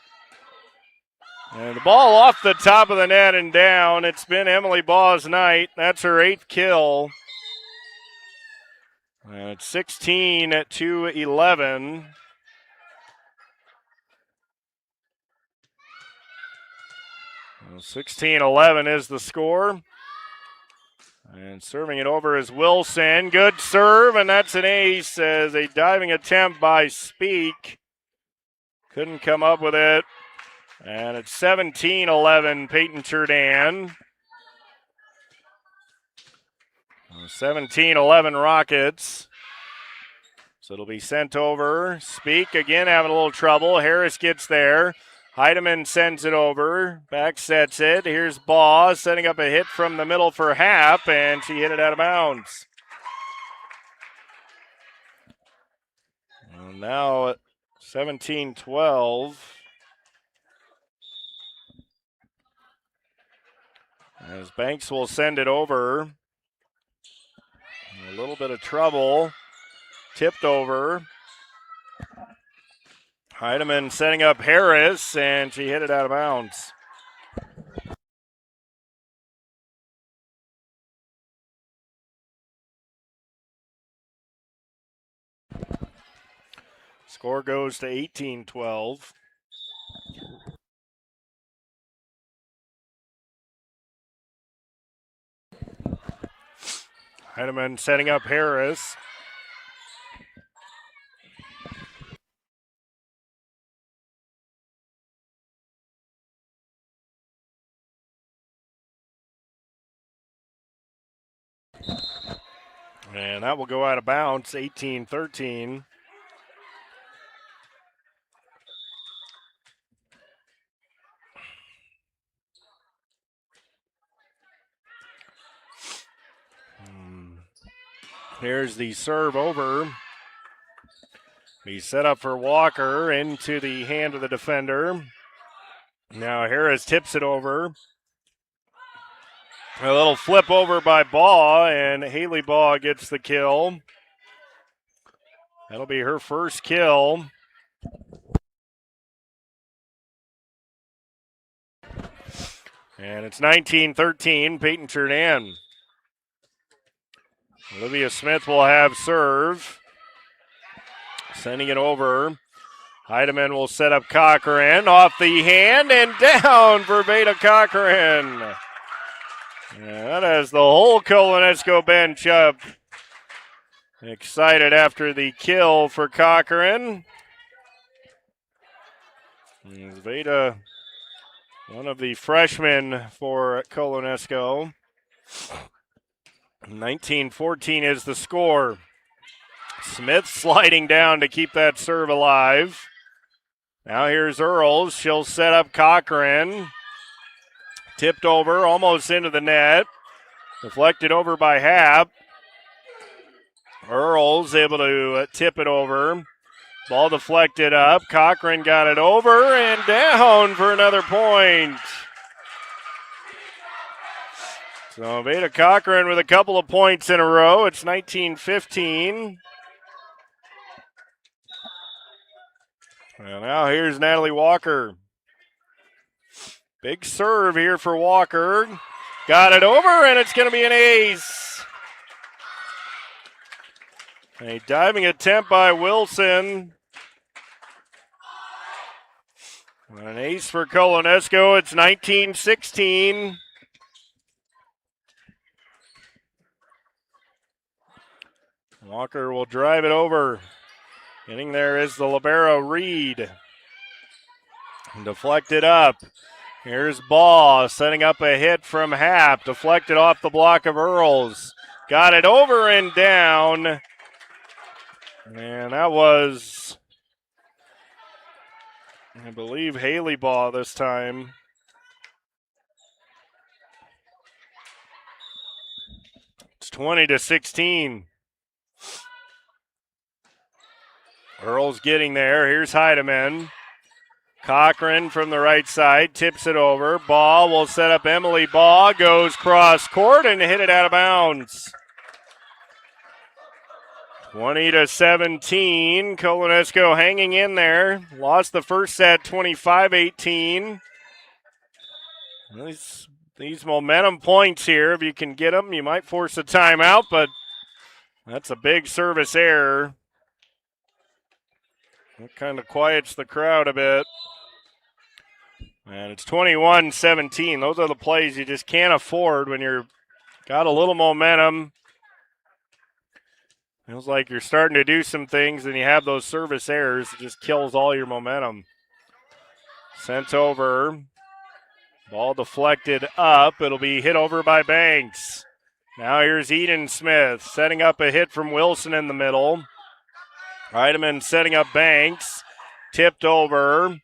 Speaker 1: And the ball off the top of the net and down. It's been Emily Baugh's night. That's her 8th kill. And it's 16-11. 16-11 is the score. And serving it over is Wilson. Good serve, and that's an ace as a diving attempt by Speak. Couldn't come up with it. And it's 17-11 Paton-Churdan. 17-11 Rockets. So it'll be sent over. Speak again having a little trouble. Harris gets there. Heidemann sends it over. Back sets it. Here's Baugh setting up a hit from the middle for Happ, and she hit it out of bounds. And now 17-12. As Banks will send it over. A little bit of trouble. Tipped over. Heidemann setting up Harris, and she hit it out of bounds. Score goes to 18-12. Heidemann setting up Harris. And that will go out of bounds, 18-13. Here's the serve over. He's set up for Walker into the hand of the defender. Now Harris tips it over. A little flip over by Baugh, and Haley Baugh gets the kill. That'll be her first kill. And it's 19-13, Paton-Churdan. Olivia Smith will have serve. Sending it over. Heidemann will set up Cochran off the hand and down for Veda Cochran. That has the whole Colo-Nesco bench up. Excited after the kill for Cochran. Veda, one of the freshmen for Colo-Nesco. 19-14 is the score. Smith sliding down to keep that serve alive. Now here's Earls. She'll set up Cochran. Tipped over, almost into the net. Deflected over by Happ. Earls able to tip it over. Ball deflected up. Cochran got it over and down for another point. So Veda Cochran with a couple of points in a row. It's 19-15. And now here's Natalie Walker. Big serve here for Walker. Got it over, and it's going to be an ace. A diving attempt by Wilson. An ace for Colo-Nesco. It's 19-16. Walker will drive it over. Getting there is the libero Reed. Deflected up. Here's Baugh setting up a hit from Happ. Deflected off the block of Earls. Got it over and down. And that was, I believe, Haley Baugh this time. It's 20-16. Earl's getting there. Here's Heidemann. Cochran from the right side tips it over. Baugh will set up Emily Baugh. Goes cross court and hit it out of bounds. 20-17. Colo-Nesco hanging in there. Lost the first set 25-18. These momentum points here, if you can get them, you might force a timeout, but that's a big service error. That kind of quiets the crowd a bit. And it's 21-17. Those are the plays you just can't afford when you're got a little momentum. Feels like you're starting to do some things and you have those service errors. It just kills all your momentum. Sent over. Ball deflected up. It'll be hit over by Banks. Now here's Eden Smith setting up a hit from Wilson in the middle. Heidemann setting up Banks. Tipped over.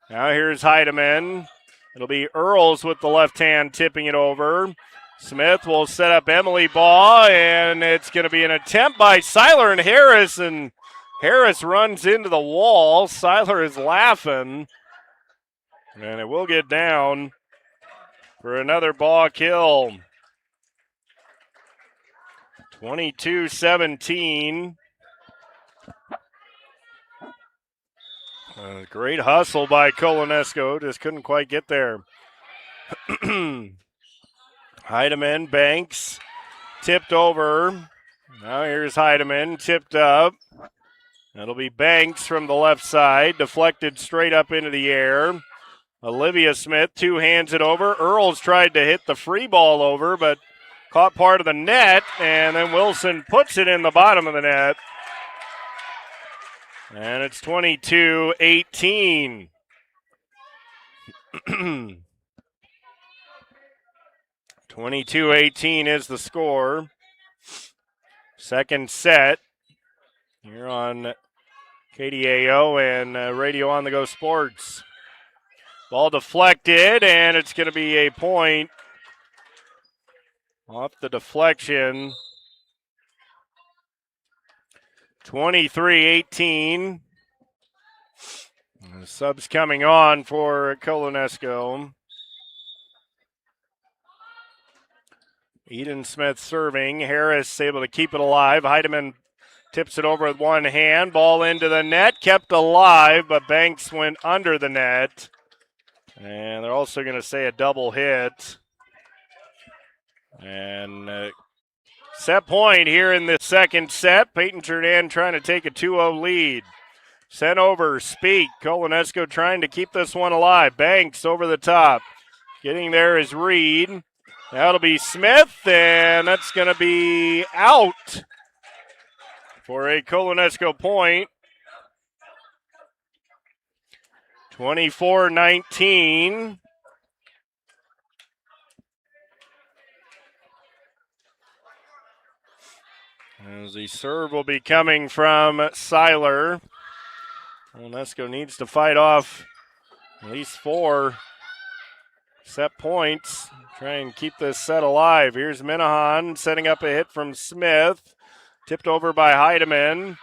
Speaker 1: Now here's Heidemann. It'll be Earls with the left hand tipping it over. Smith will set up Emily Baugh, and it's going to be an attempt by Seiler and Harris runs into the wall. Seiler is laughing, and it will get down for another Baugh kill. 22-17. Great hustle by Colo-Nesco, just couldn't quite get there. Heidemann, Banks, tipped over. Now here's Heidemann, tipped up. That'll be Banks from the left side, deflected straight up into the air. Olivia Smith two hands it over. Earls tried to hit the free ball over, but caught part of the net, and then Wilson puts it in the bottom of the net. And it's 22-18. 22-18 is the score. Second set here on KDAO and Radio On The Go Sports. Ball deflected, and it's going to be a point off the deflection. 23-18. The subs coming on for Colo-Nesco. Eden Smith serving. Harris able to keep it alive. Heidemann tips it over with one hand. Ball into the net. Kept alive, but Banks went under the net. And they're also going to say a double hit. And set point here in the second set. Paton-Churdan trying to take a 2-0 lead. Sent over, Speak. Colo-Nesco trying to keep this one alive. Banks over the top. Getting there is Reed. That'll be Smith, and that's going to be out for a Colo-Nesco point. 24-19. As the serve will be coming from Seiler. Colo-Nesco needs to fight off at least 4 set points. Try and keep this set alive. Here's Minahan setting up a hit from Smith. Tipped over by Heidemann.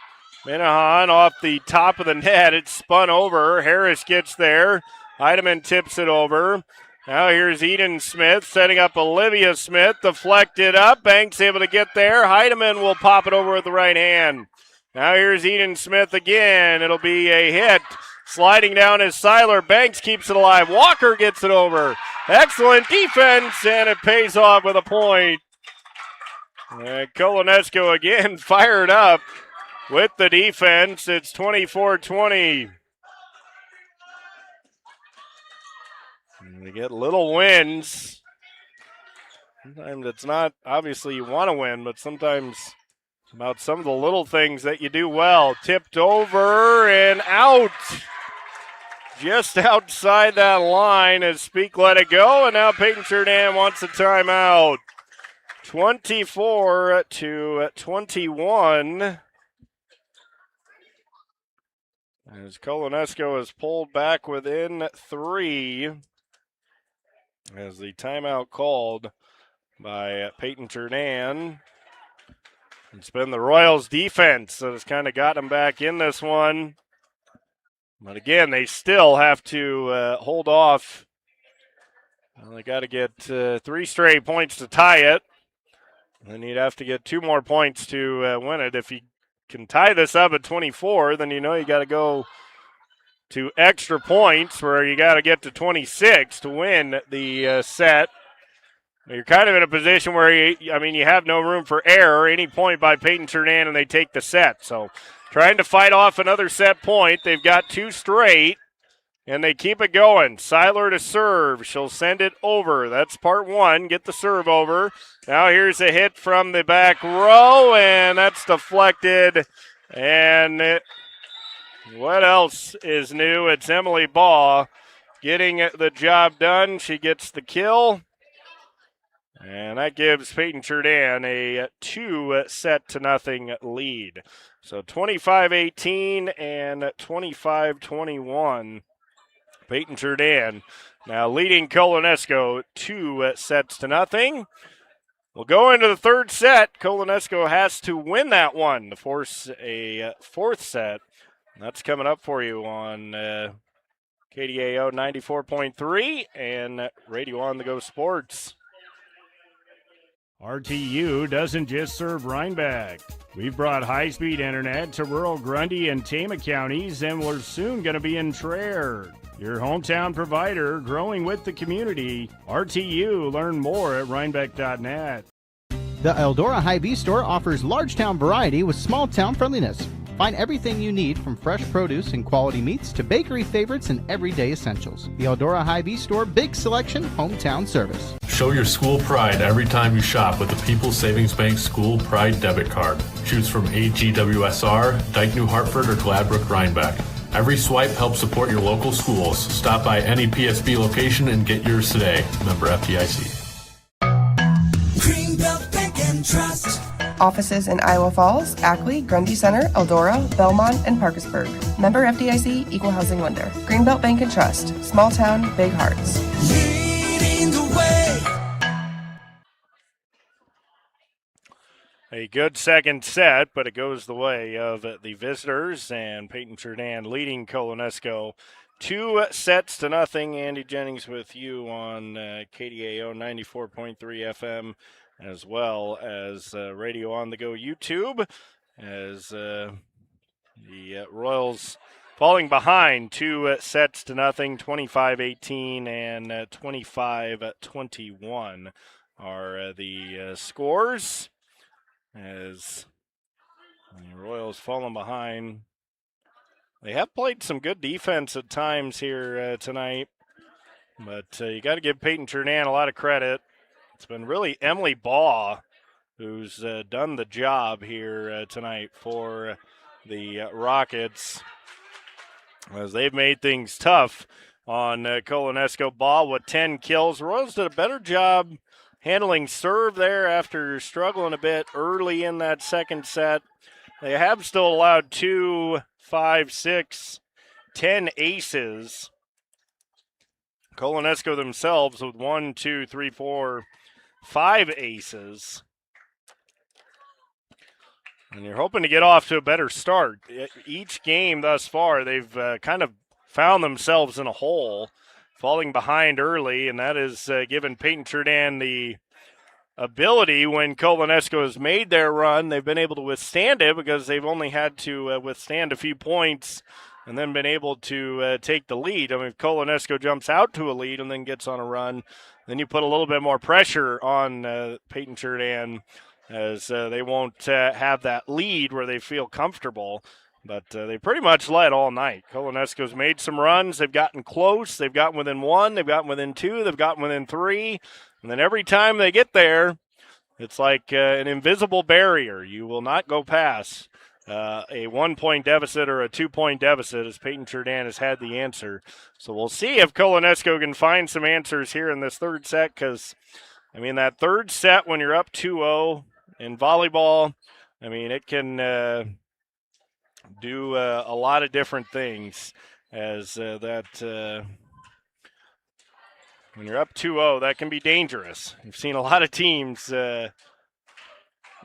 Speaker 1: Minahan off the top of the net. It's spun over. Harris gets there. Heidemann tips it over. Now here's Eden Smith setting up Olivia Smith. Deflected up. Banks able to get there. Heidemann will pop it over with the right hand. Now here's Eden Smith again. It'll be a hit. Sliding down is Seiler. Banks keeps it alive. Walker gets it over. Excellent defense, and it pays off with a point. Colo-Nesco again fired up with the defense. It's 24-20. They get little wins. Sometimes it's not, obviously you want to win, but sometimes it's about some of the little things that you do well. Tipped over and out. Just outside that line as Speak let it go, and now Paton-Churdan wants a timeout. 24-21. As Colo-Nesco is pulled back within 3. As the timeout called by Paton-Churdan. It's been the Royals defense that has kind of got them back in this one. But again, they still have to hold off. Well, they got to get 3 straight points to tie it. Then you'd have to get 2 more points to win it. If you can tie this up at 24, then you know you got to go to extra points where you got to get to 26 to win the set. You're kind of in a position where, you have no room for error. Any point by Paton-Churdan and they take the set. So trying to fight off another set point. They've got 2 straight, and they keep it going. Seiler to serve. She'll send it over. That's part 1. Get the serve over. Now here's a hit from the back row, and that's deflected. And what else is new? It's Emily Baugh getting the job done. She gets the kill. And that gives Paton-Churdan a 2-0 lead. So 25-18 and 25-21. Paton-Churdan now leading Colo-Nesco 2-0. We'll go into the third set. Colo-Nesco has to win that one to force a 4th set. That's coming up for you on KDAO 94.3 and Radio On The Go Sports.
Speaker 3: RTU doesn't just serve Rhinebeck. We've brought high-speed internet to rural Grundy and Tama counties, and we're soon going to be in Traer. Your hometown provider, growing with the community. RTU, learn more at rhinebeck.net.
Speaker 2: The Eldora Hy-Vee store offers large town variety with small town friendliness. Find everything you need from fresh produce and quality meats to bakery favorites and everyday essentials. The Eldora Hy-Vee store, big selection, hometown service.
Speaker 7: Show your school pride every time you shop with the People's Savings Bank School Pride Debit Card. Choose from AGWSR, Dike New Hartford, or Gladbrook Rhinebeck. Every swipe helps support your local schools. Stop by any PSB location and get yours today. Member FDIC.
Speaker 8: Greenbelt Bank and Trust.
Speaker 9: Offices in Iowa Falls, Ackley, Grundy Center, Eldora, Belmont, and Parkersburg. Member FDIC, Equal Housing Lender. Greenbelt Bank and Trust. Small town, big hearts.
Speaker 8: Leading the way.
Speaker 1: A good second set, but it goes the way of the visitors, and Paton-Churdan leading Colo-Nesco 2-0. Andy Jennings with you on KDAO 94.3 FM, as well as Radio On The Go YouTube, as the Royals falling behind 2-0, 25-18 and 25-21 are the scores, as the Royals falling behind. They have played some good defense at times here tonight, but you got to give Paton-Churdan a lot of credit. It's been really Emily Baugh who's done the job here tonight for the Rockets, as they've made things tough on Colo-Nesco. Baugh with 10 kills. Royals did a better job handling serve there after struggling a bit early in that second set. They have still allowed 2, 5, 6, 10 aces. Colo-Nesco themselves with 1, 2, 3, 4, 5 aces. And you're hoping to get off to a better start. Each game thus far, they've kind of found themselves in a hole, falling behind early, and that has given Paton-Churdan the ability, when Colo-Nesco has made their run, they've been able to withstand it because they've only had to withstand a few points and then been able to take the lead. I mean, if Colo-Nesco jumps out to a lead and then gets on a run, then you put a little bit more pressure on Paton-Churdan, as they won't have that lead where they feel comfortable. But they pretty much led all night. Colo-Nesco's made some runs. They've gotten close. They've gotten within 1. They've gotten within 2. They've gotten within 3. And then every time they get there, it's like an invisible barrier. You will not go past a 1-point deficit or a 2-point deficit, as Paton-Churdan has had the answer. So we'll see if Colo-Nesco can find some answers here in this third set, because, I mean, that third set when you're up 2-0 in volleyball, I mean, it can do a lot of different things, as when you're up 2-0, that can be dangerous. You've seen a lot of teams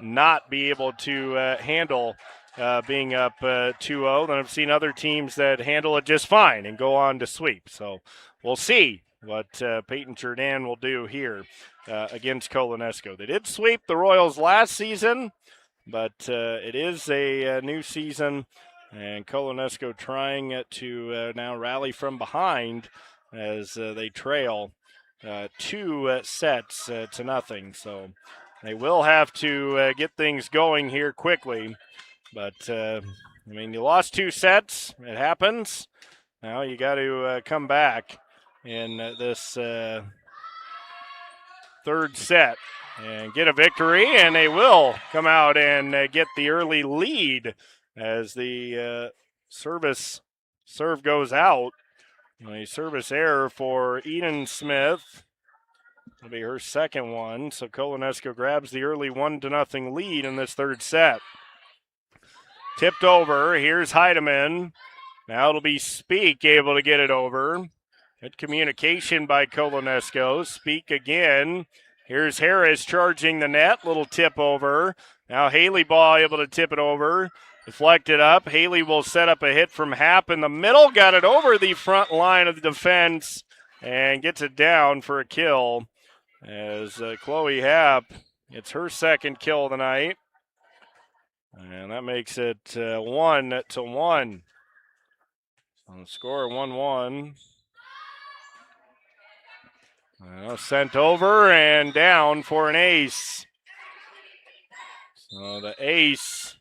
Speaker 1: not be able to handle being up 2-0. Then I've seen other teams that handle it just fine and go on to sweep. So we'll see what Paton-Churdan will do here against Colo-Nesco. They did sweep the Royals last season, but it is a new season, And Colo-Nesco trying to now rally from behind as they trail 2 sets to nothing. So they will have to get things going here quickly. But, you lost 2 sets. It happens. Now you got to come back in this third set and get a victory, and they will come out and get the early lead as the serve goes out. A service error for Eden Smith. It'll be her second one, so Colo-Nesco grabs the early 1-0 lead in this third set. Tipped over, here's Heidemann. Now it'll be Speak able to get it over. Good communication by Colo-Nesco. Speak again. Here's Harris charging the net. Little tip over. Now Haley Ball able to tip it over. Deflected up. Haley will set up a hit from Happ in the middle. Got it over the front line of the defense and gets it down for a kill. As Chloe Happ, it's her second kill of the night. And that makes it 1-1. On the score 1-1. Sent over and down for an ace. So the ace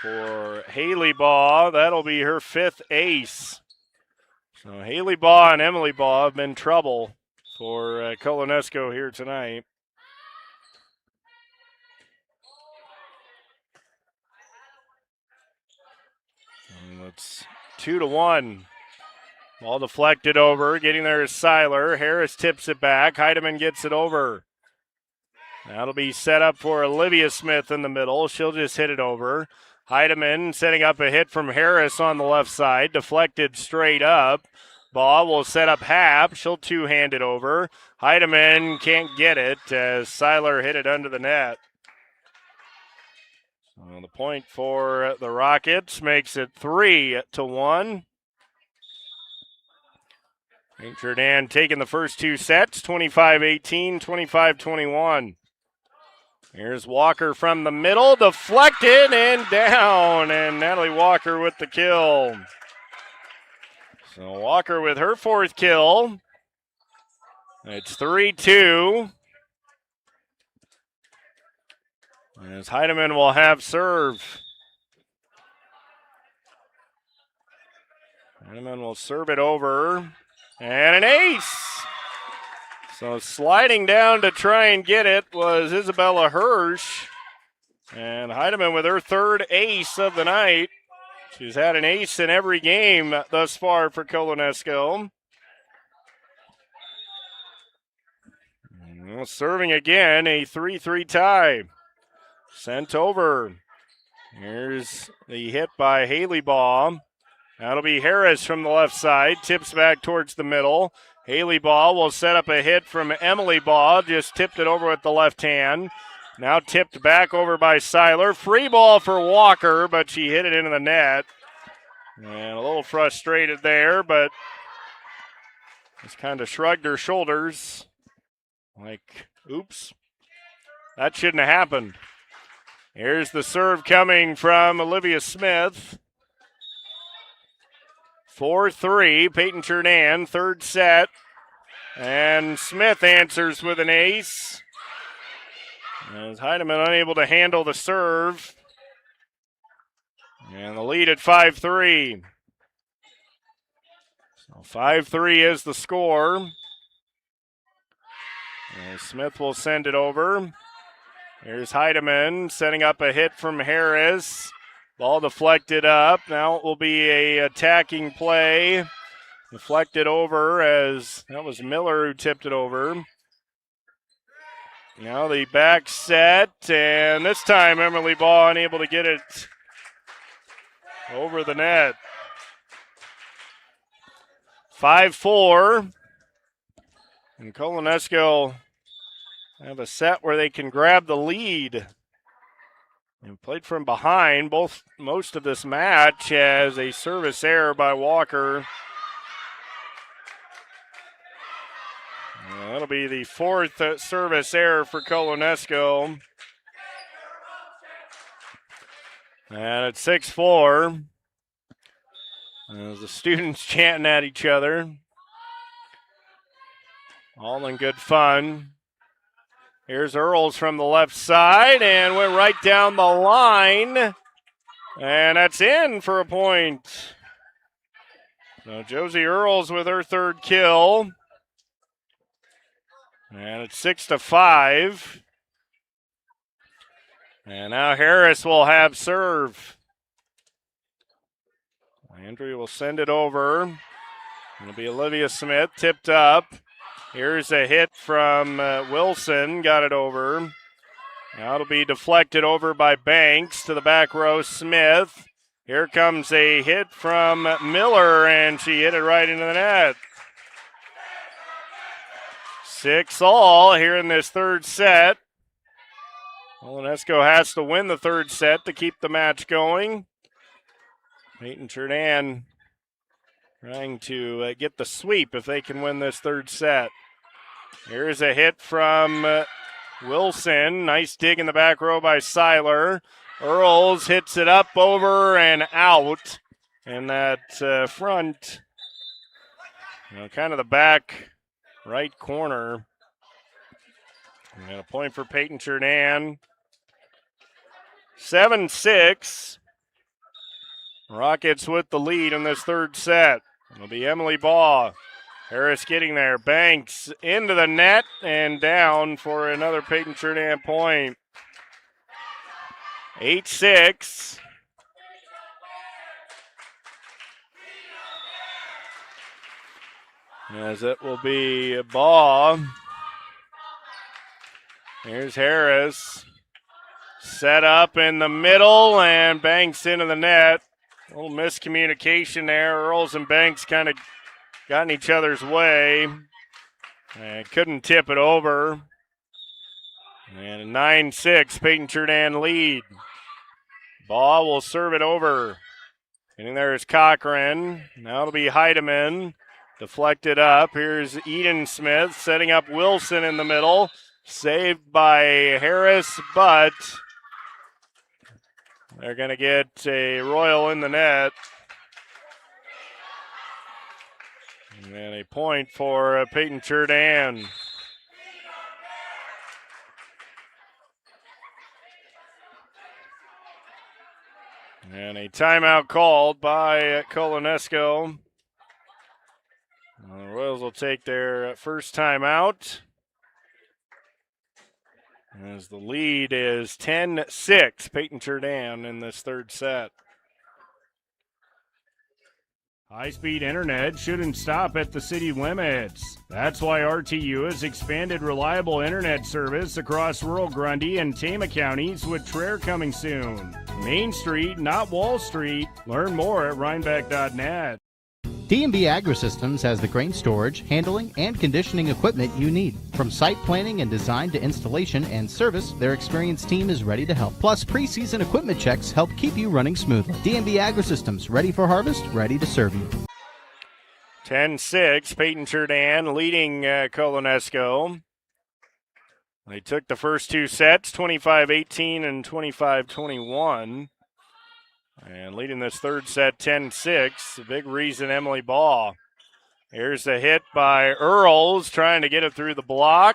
Speaker 1: for Haley Baugh. That'll be her 5th ace. So Haley Baugh and Emily Baugh have been trouble for Colo-Nesco here tonight. And it's 2-1. Ball deflected over. Getting there is Seiler. Harris tips it back. Heidemann gets it over. That'll be set up for Olivia Smith in the middle. She'll just hit it over. Heidemann setting up a hit from Harris on the left side. Deflected straight up. Ball will set up Happ. She'll two-hand it over. Heidemann can't get it as Seiler hit it under the net. So the point for the Rockets makes it 3-1. Paton-Churdan taking the first 2 sets, 25-18, 25-21. Here's Walker from the middle, deflected and down, and Natalie Walker with the kill. So Walker with her 4th kill. It's 3-2. As Heidemann will have serve. Heidemann will serve it over. And an ace. So sliding down to try and get it was Isabella Hirsch. And Heidemann with her 3rd ace of the night. She's had an ace in every game thus far for Colo-Nesco. Well, serving again, a 3-3 tie. Sent over. Here's the hit by Haley Baugh. That'll be Harris from the left side. Tips back towards the middle. Haley Baugh will set up a hit from Emily Baugh. Just tipped it over with the left hand. Now tipped back over by Seiler. Free ball for Walker, but she hit it into the net. And a little frustrated there, but just kind of shrugged her shoulders. Like, oops, that shouldn't have happened. Here's the serve coming from Olivia Smith. 4-3, Paton-Churdan, 3rd set. And Smith answers with an ace. As Heidemann unable to handle the serve. And the lead at 5-3. So 5-3 is the score. And Smith will send it over. Here's Heidemann setting up a hit from Harris. Ball deflected up. Now it will be a attacking play. Deflected over as that was Miller who tipped it over. Now the back set, and this time Emily Baugh unable to get it over the net. 5-4. And Colo-Nesco have a set where they can grab the lead. And played from behind most of this match as a service error by Walker. That'll be the 4th service error for Colo-Nesco. And it's 6-4. As the students chanting at each other. All in good fun. Here's Earls from the left side and went right down the line. And that's in for a point. So Josie Earls with her third kill. And it's 6-5. And now Harris will have serve. Andrea will send it over. It'll be Olivia Smith tipped up. Here's a hit from Wilson. Got it over. Now it'll be deflected over by Banks to the back row. Smith. Here comes a hit from Miller, and she hit it right into the net. 6-all here in this third set. Colo-Nesco has to win the third set to keep the match going. Paton-Churdan trying to get the sweep if they can win this third set. Here's a hit from Wilson. Nice dig in the back row by Seiler. Earls hits it up, over, and out. And that front, kind of the back right corner. And a point for Paton-Churdan. 7-6. Rockets with the lead in this third set. It'll be Emily Baugh. Harris getting there. Banks into the net and down for another Paton-Churdan point. 8-6. As it will be Baugh. Here's Harris. Set up in the middle and Banks into the net. A little miscommunication there. Earls and Banks kind of got in each other's way and couldn't tip it over. And a 9-6 Paton-Churdan lead. Baugh will serve it over. And there is Cochran. Now it'll be Heidemann. Deflected up. Here's Eden Smith setting up Wilson in the middle. Saved by Harris, but they're going to get a Royal in the net. And a point for Paton-Churdan. And a timeout called by Colo-Nesco. The Royals will take their first timeout. As the lead is 10-6, Paton-Churdan in this third set.
Speaker 3: High-speed internet shouldn't stop at the city limits. That's why RTU has expanded reliable internet service across rural Grundy and Tama counties with Traer coming soon. Main Street, not Wall Street. Learn more at rhinebeck.net.
Speaker 2: D&B Agrisystems has the grain storage, handling, and conditioning equipment you need. From site planning and design to installation and service, their experienced team is ready to help. Plus, pre-season equipment checks help keep you running smoothly. D&B Agrisystems, ready for harvest, ready to serve you.
Speaker 1: 10-6, Paton-Churdan leading Colo-Nesco. They took the first two sets, 25-18 and 25-21. And leading this third set, 10-6. A big reason, Emily Baugh. Here's a hit by Earls, trying to get it through the block.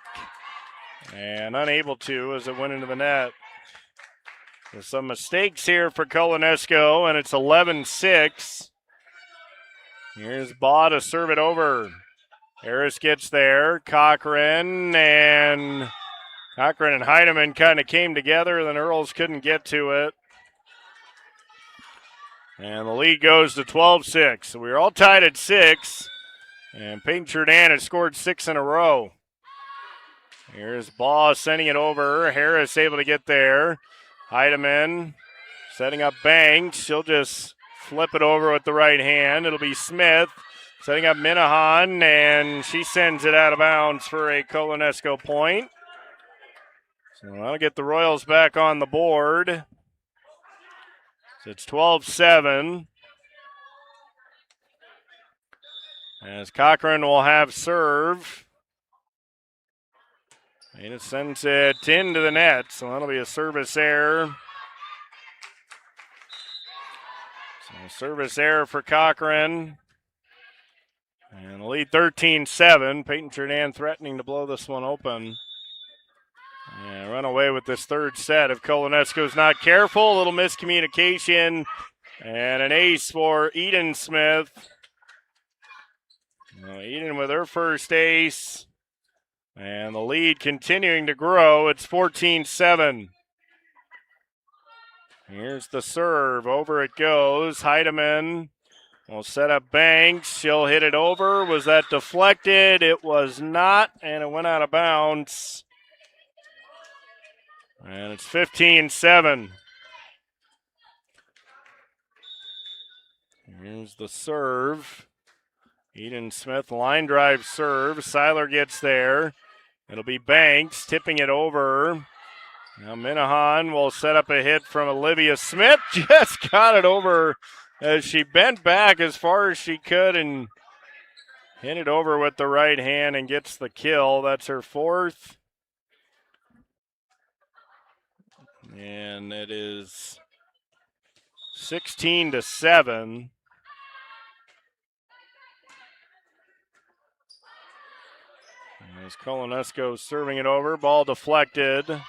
Speaker 1: And unable to as it went into the net. There's some mistakes here for Colo-Nesco, and it's 11-6. Here's Baugh to serve it over. Harris gets there. Cochran and Heidemann kind of came together, then Earls couldn't get to it. And the lead goes to 12-6. So we're all tied at 6. And Paton-Churdan has scored 6 in a row. Here's Baugh sending it over. Harris able to get there. Heidemann setting up Banks. She'll just flip it over with the right hand. It'll be Smith setting up Minahan, and she sends it out of bounds for a Colo-Nesco point. So that'll get the Royals back on the board. So it's 12-7. As Cochran will have serve. And it sends it into the net. So that'll be a service error. Service error for Cochran. And the lead 13-7. Paton-Churdan threatening to blow this one open. And run away with this third set if Colo-Nesco's not careful. A little miscommunication. And an ace for Eden Smith. Eden with her first ace. And the lead continuing to grow. It's 14-7. Here's the serve. Over it goes. Heidemann will set up Banks. She'll hit it over. Was that deflected? It was not, and it went out of bounds. And it's 15-7. Here's the serve. Eden Smith line drive serve. Seiler gets there. It'll be Banks tipping it over. Now Minahan will set up a hit from Olivia Smith. Just got it over as she bent back as far as she could and hit it over with the right hand and gets the kill. That's her fourth. And it is 16-7. As Colo-Nesco serving it over, ball deflected.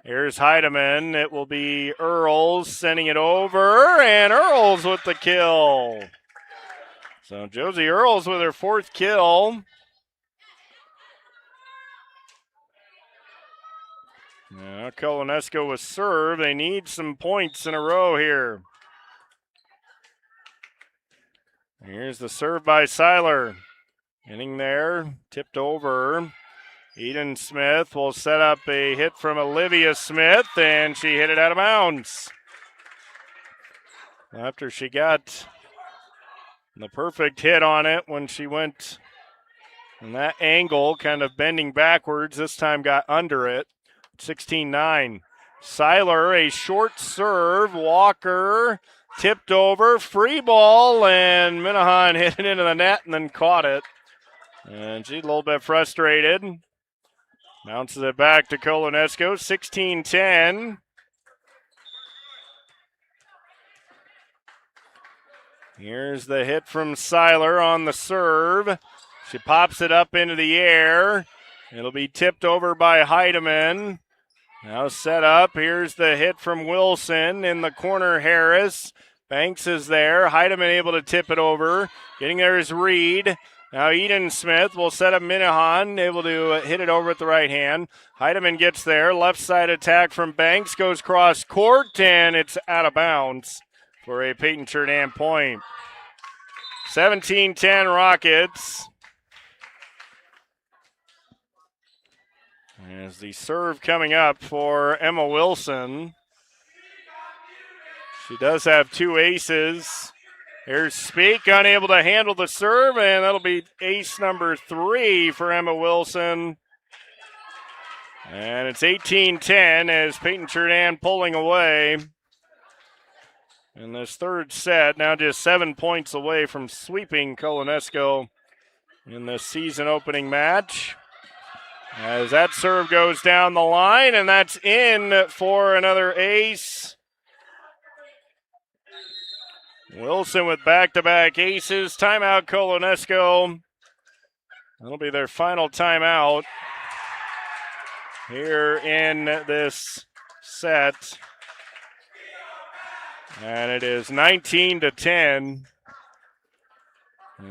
Speaker 1: Here's Heidemann. It will be Earls sending it over, and Earls with the kill. So Josie Earls with her fourth kill. Now Colo-Nesco with serve. They need some points in a row here. Here's the serve by Seiler. Hitting there, tipped over. Eden Smith will set up a hit from Olivia Smith, and she hit it out of bounds. After she got the perfect hit on it when she went in that angle, kind of bending backwards, this time got under it. 16-9. Seiler, a short serve. Walker tipped over, free ball, and Minahan hit it into the net and then caught it. And she's a little bit frustrated. Bounces it back to Colo-Nesco, 16-10. Here's the hit from Seiler on the serve. She pops it up into the air. It'll be tipped over by Heidemann. Now set up. Here's the hit from Wilson in the corner. Harris. Banks is there. Heidemann able to tip it over. Getting there is Reed. Now Eden Smith will set up Minahan, able to hit it over with the right hand. Heidemann gets there. Left side attack from Banks. Goes cross court, and it's out of bounds for a Paton-Churdan point. 17-10 Rockets. As the serve coming up for Emma Wilson. She does have two aces. Here's Speak, unable to handle the serve, and that'll be ace number 3 for Emma Wilson. And it's 18-10 as Paton-Churdan pulling away in this third set. Now just 7 points away from sweeping Colo-Nesco in this season opening match. As that serve goes down the line, and that's in for another ace. Wilson with back-to-back aces. Timeout, Colo-Nesco. That'll be their final timeout here in this set. And it is 19-10.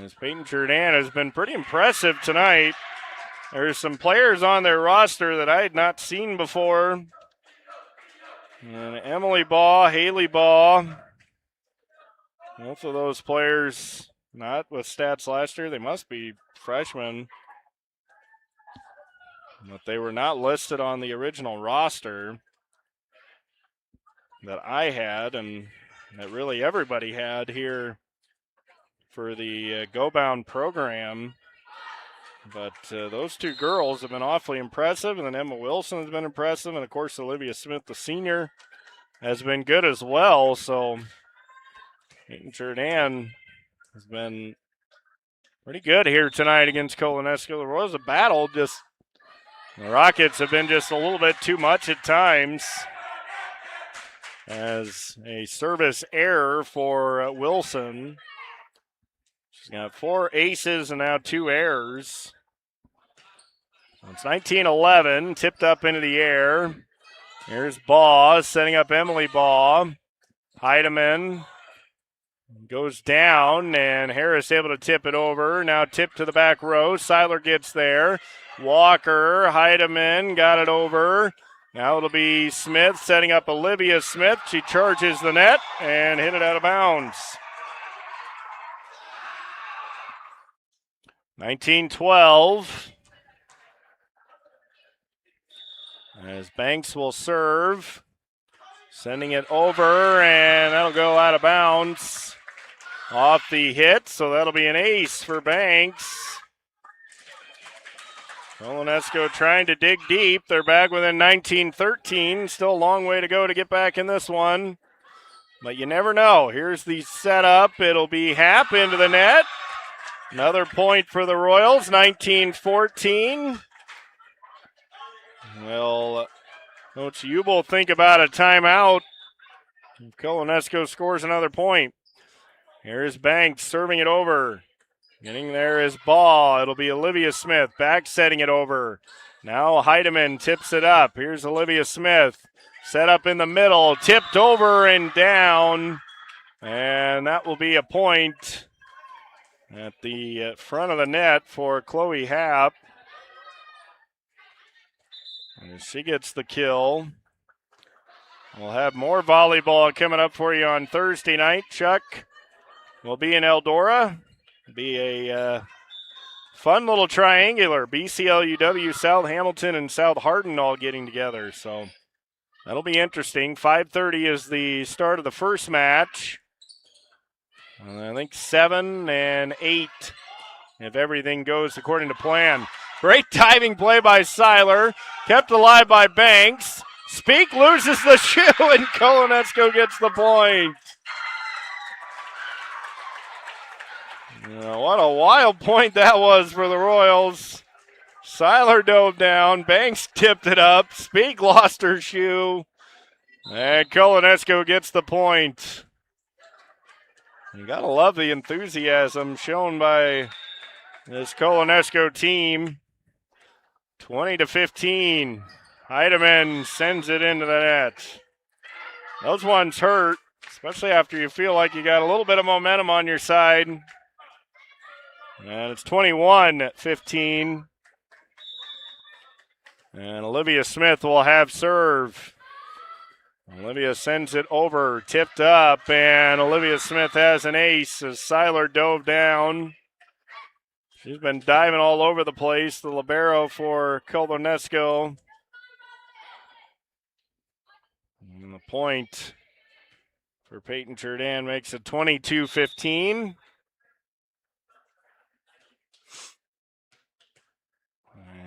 Speaker 1: As Paton-Churdan has been pretty impressive tonight. There's some players on their roster that I had not seen before. And Emily Baugh, Haley Baugh. Both of those players not with stats last year. They must be freshmen. But they were not listed on the original roster that I had and that really everybody had here for the Go Bound program. But those two girls have been awfully impressive, and then Emma Wilson has been impressive, and of course Olivia Smith, the senior, has been good as well. So Paton-Churdan has been pretty good here tonight against Colo-Nesco. There was a battle, just the Rockets have been just a little bit too much at times. as a service error for Wilson. She's got 4 aces and now 2 errors. It's 19-11, tipped up into the air. Here's Baugh, setting up Emily Baugh. Heidemann goes down, and Harris able to tip it over. Now tip to the back row. Seiler gets there. Walker, Heidemann got it over. Now it'll be Smith setting up Olivia Smith. She charges the net and hit it out of bounds. 19-12. As Banks will serve. Sending it over, and that'll go out of bounds off the hit, so that'll be an ace for Banks. Colo-Nesco trying to dig deep. They're back within 19-13. Still a long way to go to get back in this one. But you never know. Here's the setup. It'll be Happ into the net. Another point for the Royals, 19-14. Well, Coach Ubel think about a timeout. Colo-Nesco scores another point. Here's Banks serving it over. Getting there is Ball. It'll be Olivia Smith back setting it over. Now Heidemann tips it up. Here's Olivia Smith. Set up in the middle. Tipped over and down. And that will be a point at the front of the net for Chloe Happ. And she gets the kill. We'll have more volleyball coming up for you on Thursday night. Chuck will be in Eldora. Be a fun little triangular. BCLUW, South Hamilton, and South Hardin all getting together. So that'll be interesting. 5:30 is the start of the first match. I think 7 and 8 if everything goes according to plan. Great diving play by Seiler. Kept alive by Banks. Speak loses the shoe, and Colo-Nesco gets the point. What a wild point that was for the Royals. Seiler dove down. Banks tipped it up. Speak lost her shoe. And Colo-Nesco gets the point. You gotta love the enthusiasm shown by this Colo-Nesco team. 20-15. Heidemann sends it into the net. Those ones hurt, especially after you feel like you got a little bit of momentum on your side. And it's 21-15. And Olivia Smith will have serve. Olivia sends it over, tipped up, and Olivia Smith has an ace as Seiler dove down. She's been diving all over the place, the libero for Colo-Nesco. And the point for Paton-Churdan makes it 22-15.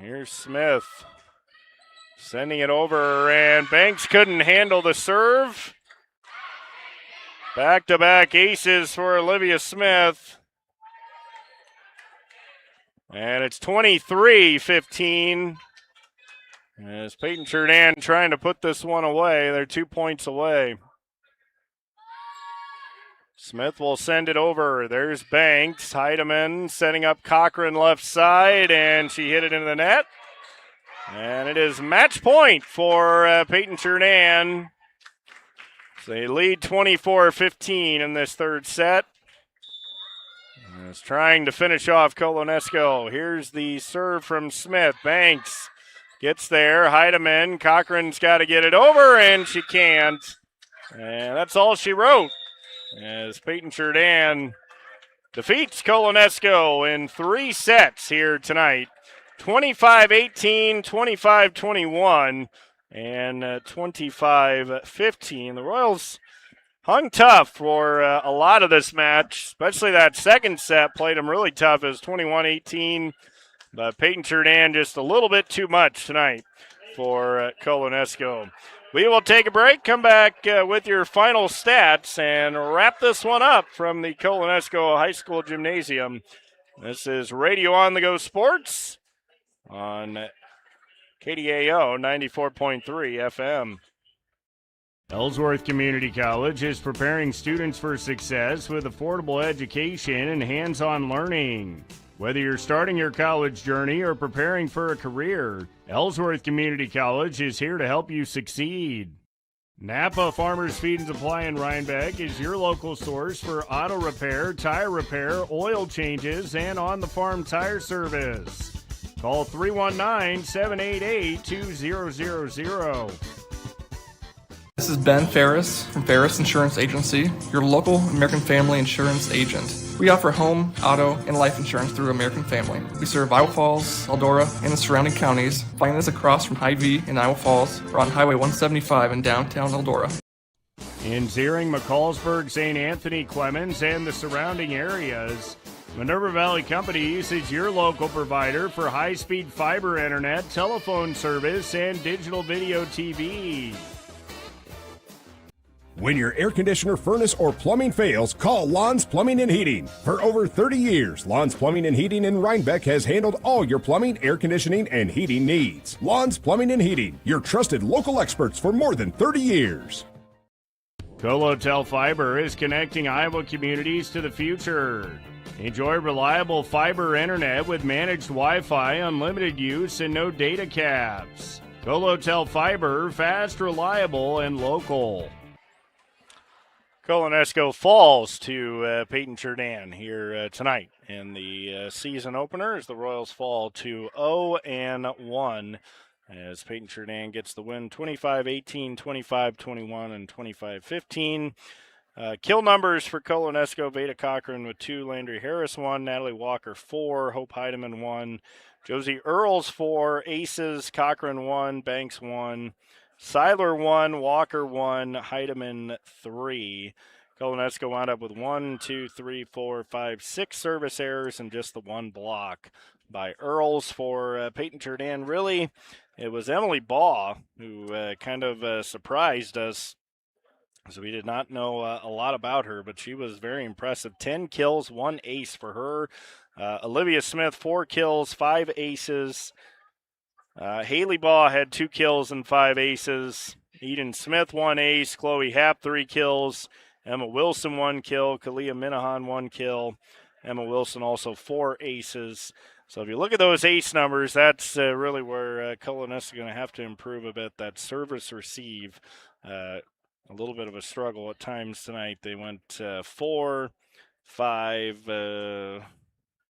Speaker 1: Here's Smith sending it over, and Banks couldn't handle the serve. Back-to-back aces for Olivia Smith. And it's 23-15. As Paton-Churdan trying to put this one away. They're 2 points away. Smith will send it over. There's Banks. Heidemann setting up Cochran left side, and she hit it into the net. And it is match point for Paton-Churdan. So they lead 24-15 in this third set. And it's trying to finish off Colo-Nesco. Here's the serve from Smith. Banks gets there. Heidemann. Cochran's got to get it over, and she can't. And that's all she wrote. As Paton-Churdan defeats Colo-Nesco in 3 sets here tonight. 25-18, 25-21, and 25-15. The Royals hung tough for a lot of this match, especially that second set played them really tough as 21-18. But Paton-Churdan just a little bit too much tonight for Colo-Nesco. We will take a break, come back with your final stats, and wrap this one up from the Colo-Nesco High School Gymnasium. This is Radio On The Go Sports on KDAO 94.3 FM.
Speaker 3: Ellsworth Community College is preparing students for success with affordable education and hands-on learning. Whether you're starting your college journey or preparing for a career, Ellsworth Community College is here to help you succeed. Napa Farmers Feed and Supply in Rhinebeck is your local source for auto repair, tire repair, oil changes, and on-the-farm tire service. Call 319-788-2000.
Speaker 4: This is Ben Ferris from Ferris Insurance Agency, your local American Family Insurance agent. We offer home, auto, and life insurance through American Family. We serve Iowa Falls, Eldora, and the surrounding counties. Find us across from Hy-Vee in Iowa Falls or on Highway 175 in downtown Eldora.
Speaker 3: In Ziering, McCallsburg, St. Anthony, Clemens, and the surrounding areas, Minerva Valley Companies is your local provider for high-speed fiber internet, telephone service, and digital video TV.
Speaker 5: When your air conditioner, furnace, or plumbing fails, call Lon's Plumbing and Heating. For over 30 years, Lon's Plumbing and Heating in Rhinebeck has handled all your plumbing, air conditioning, and heating needs. Lon's Plumbing and Heating, your trusted local experts for more than 30 years.
Speaker 3: Colo-Tel Fiber is connecting Iowa communities to the future. Enjoy reliable fiber internet with managed Wi-Fi, unlimited use, and no data caps. Colo-Tel Fiber, fast, reliable, and local.
Speaker 1: Colo-Nesco falls to Paton-Churdan here tonight in the season opener as the Royals fall to 0-1 as Paton-Churdan gets the win 25-18, 25-21, and 25-15. Kill numbers for Colo-Nesco: Veda Cochran with 2, Landry Harris 1, Natalie Walker 4, Hope Heidemann 1, Josie Earls 4, Aces, Cochran 1, Banks 1, Seiler 1, Walker 1, Heidemann 3. Colo-Nesco wound up with 6 service errors and just the one block by Earls. For Paton-Churdan, really, it was Emily Baugh who kind of surprised us. So we did not know a lot about her, but she was very impressive. 10 kills, 1 ace for her. Olivia Smith, 4 kills, 5 aces. Haley Baugh had 2 kills and 5 aces. Eden Smith, 1 ace. Chloe Happ, 3 kills. Emma Wilson, 1 kill. Kalia Minahan, 1 kill. Emma Wilson also 4 aces. So if you look at those ace numbers, that's really where Colo-Nesco is going to have to improve a bit. That service receive, a little bit of a struggle at times tonight. They went 4, 5,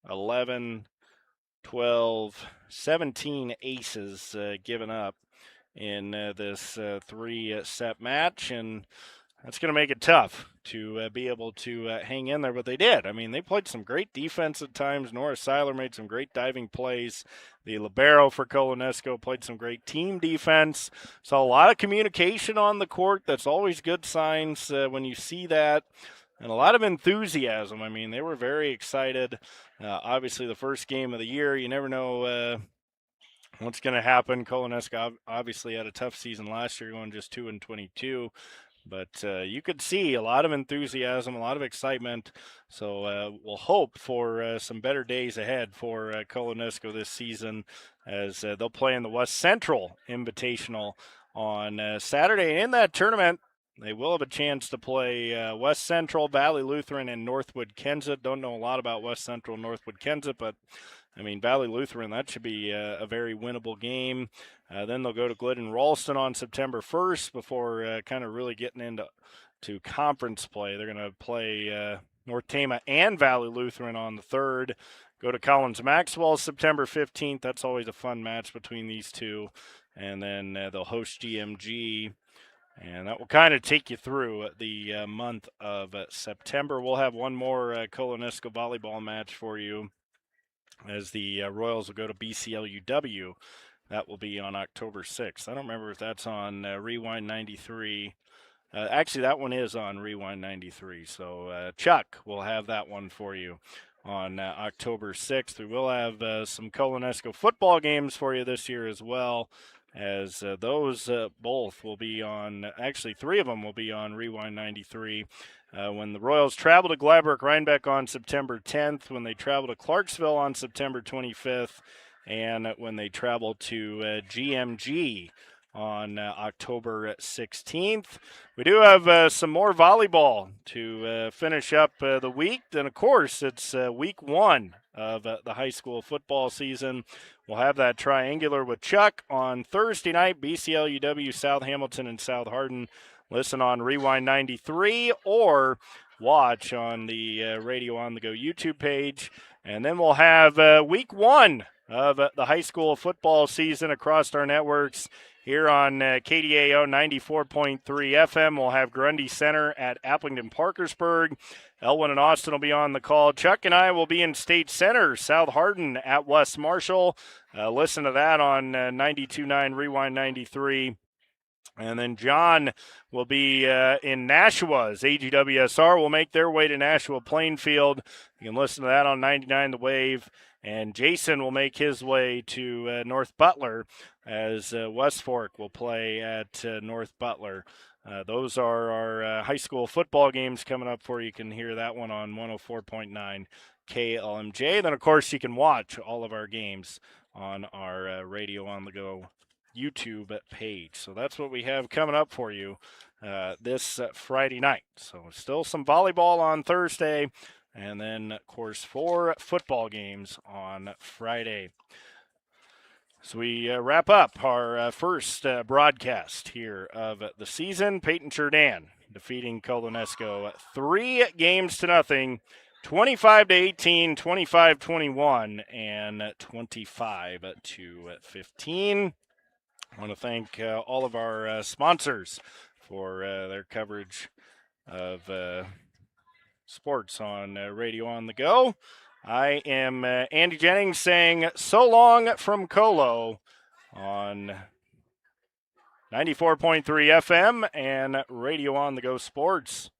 Speaker 1: 11, 12, 17 aces given up in this 3-set match, and that's going to make it tough to be able to hang in there, but they did. I mean, they played some great defense at times. Nora Seiler made some great diving plays. The libero for Colo-Nesco played some great team defense. So a lot of communication on the court. That's always good signs when you see that. And a lot of enthusiasm. I mean, they were very excited. Obviously, the first game of the year, you never know what's going to happen. Colo-Nesco obviously had a tough season last year, going just 2-22. But you could see a lot of enthusiasm, a lot of excitement. So we'll hope for some better days ahead for Colo-Nesco this season as they'll play in the West Central Invitational on Saturday. And in that tournament, they will have a chance to play West Central, Valley Lutheran, and Northwood Kensett. Don't know a lot about West Central, Northwood Kensett, but I mean, Valley Lutheran, that should be a very winnable game. Then they'll go to Glidden Ralston on September 1st before kind of really getting into conference play. They're going to play North Tama and Valley Lutheran on the 3rd. Go to Collins Maxwell September 15th. That's always a fun match between these two. And then they'll host GMG. And that will kind of take you through the month of September. We'll have one more Colo-Nesco volleyball match for you as the Royals will go to BCLUW. That will be on October 6th. I don't remember if that's on Rewind 93. Actually, that one is on Rewind 93. So Chuck will have that one for you on October 6th. We will have some Colo-Nesco football games for you this year as well, as those both will be on, actually 3 of them will be on Rewind 93. When the Royals travel to Gladbrook-Rhinebeck on September 10th, when they travel to Clarksville on September 25th, and when they travel to GMG on October 16th. We do have some more volleyball to finish up the week. Then, of course, it's week 1 of the high school football season. We'll have that triangular with Chuck on Thursday night, BCL, UW, South Hamilton, and South Hardin. Listen on Rewind 93 or watch on the Radio on the Go YouTube page. And then we'll have week 1 of the high school football season across our networks here on KDAO 94.3 FM. We'll have Grundy Center at Applington Parkersburg. Elwyn and Austin will be on the call. Chuck and I will be in State Center, South Hardin at West Marshall. Listen to that on 92.9 Rewind 93. And then John will be in Nashua's AGWSR will make their way to Nashua Plainfield. You can listen to that on 99 The Wave. And Jason will make his way to North Butler as West Fork will play at North Butler. Those are our high school football games coming up for you. You can hear that one on 104.9 KLMJ. Then, of course, you can watch all of our games on our Radio on the Go YouTube page. So that's what we have coming up for you this Friday night. So still some volleyball on Thursday, and then, of course, 4 football games on Friday. So we wrap up our first broadcast here of the season. Paton-Churdan defeating Colo-Nesco 3-0, 25-18, 25-21, and 25-15. I want to thank all of our sponsors for their coverage of sports on Radio on the Go. I am Andy Jennings saying so long from Colo on 94.3 FM and Radio on the Go Sports.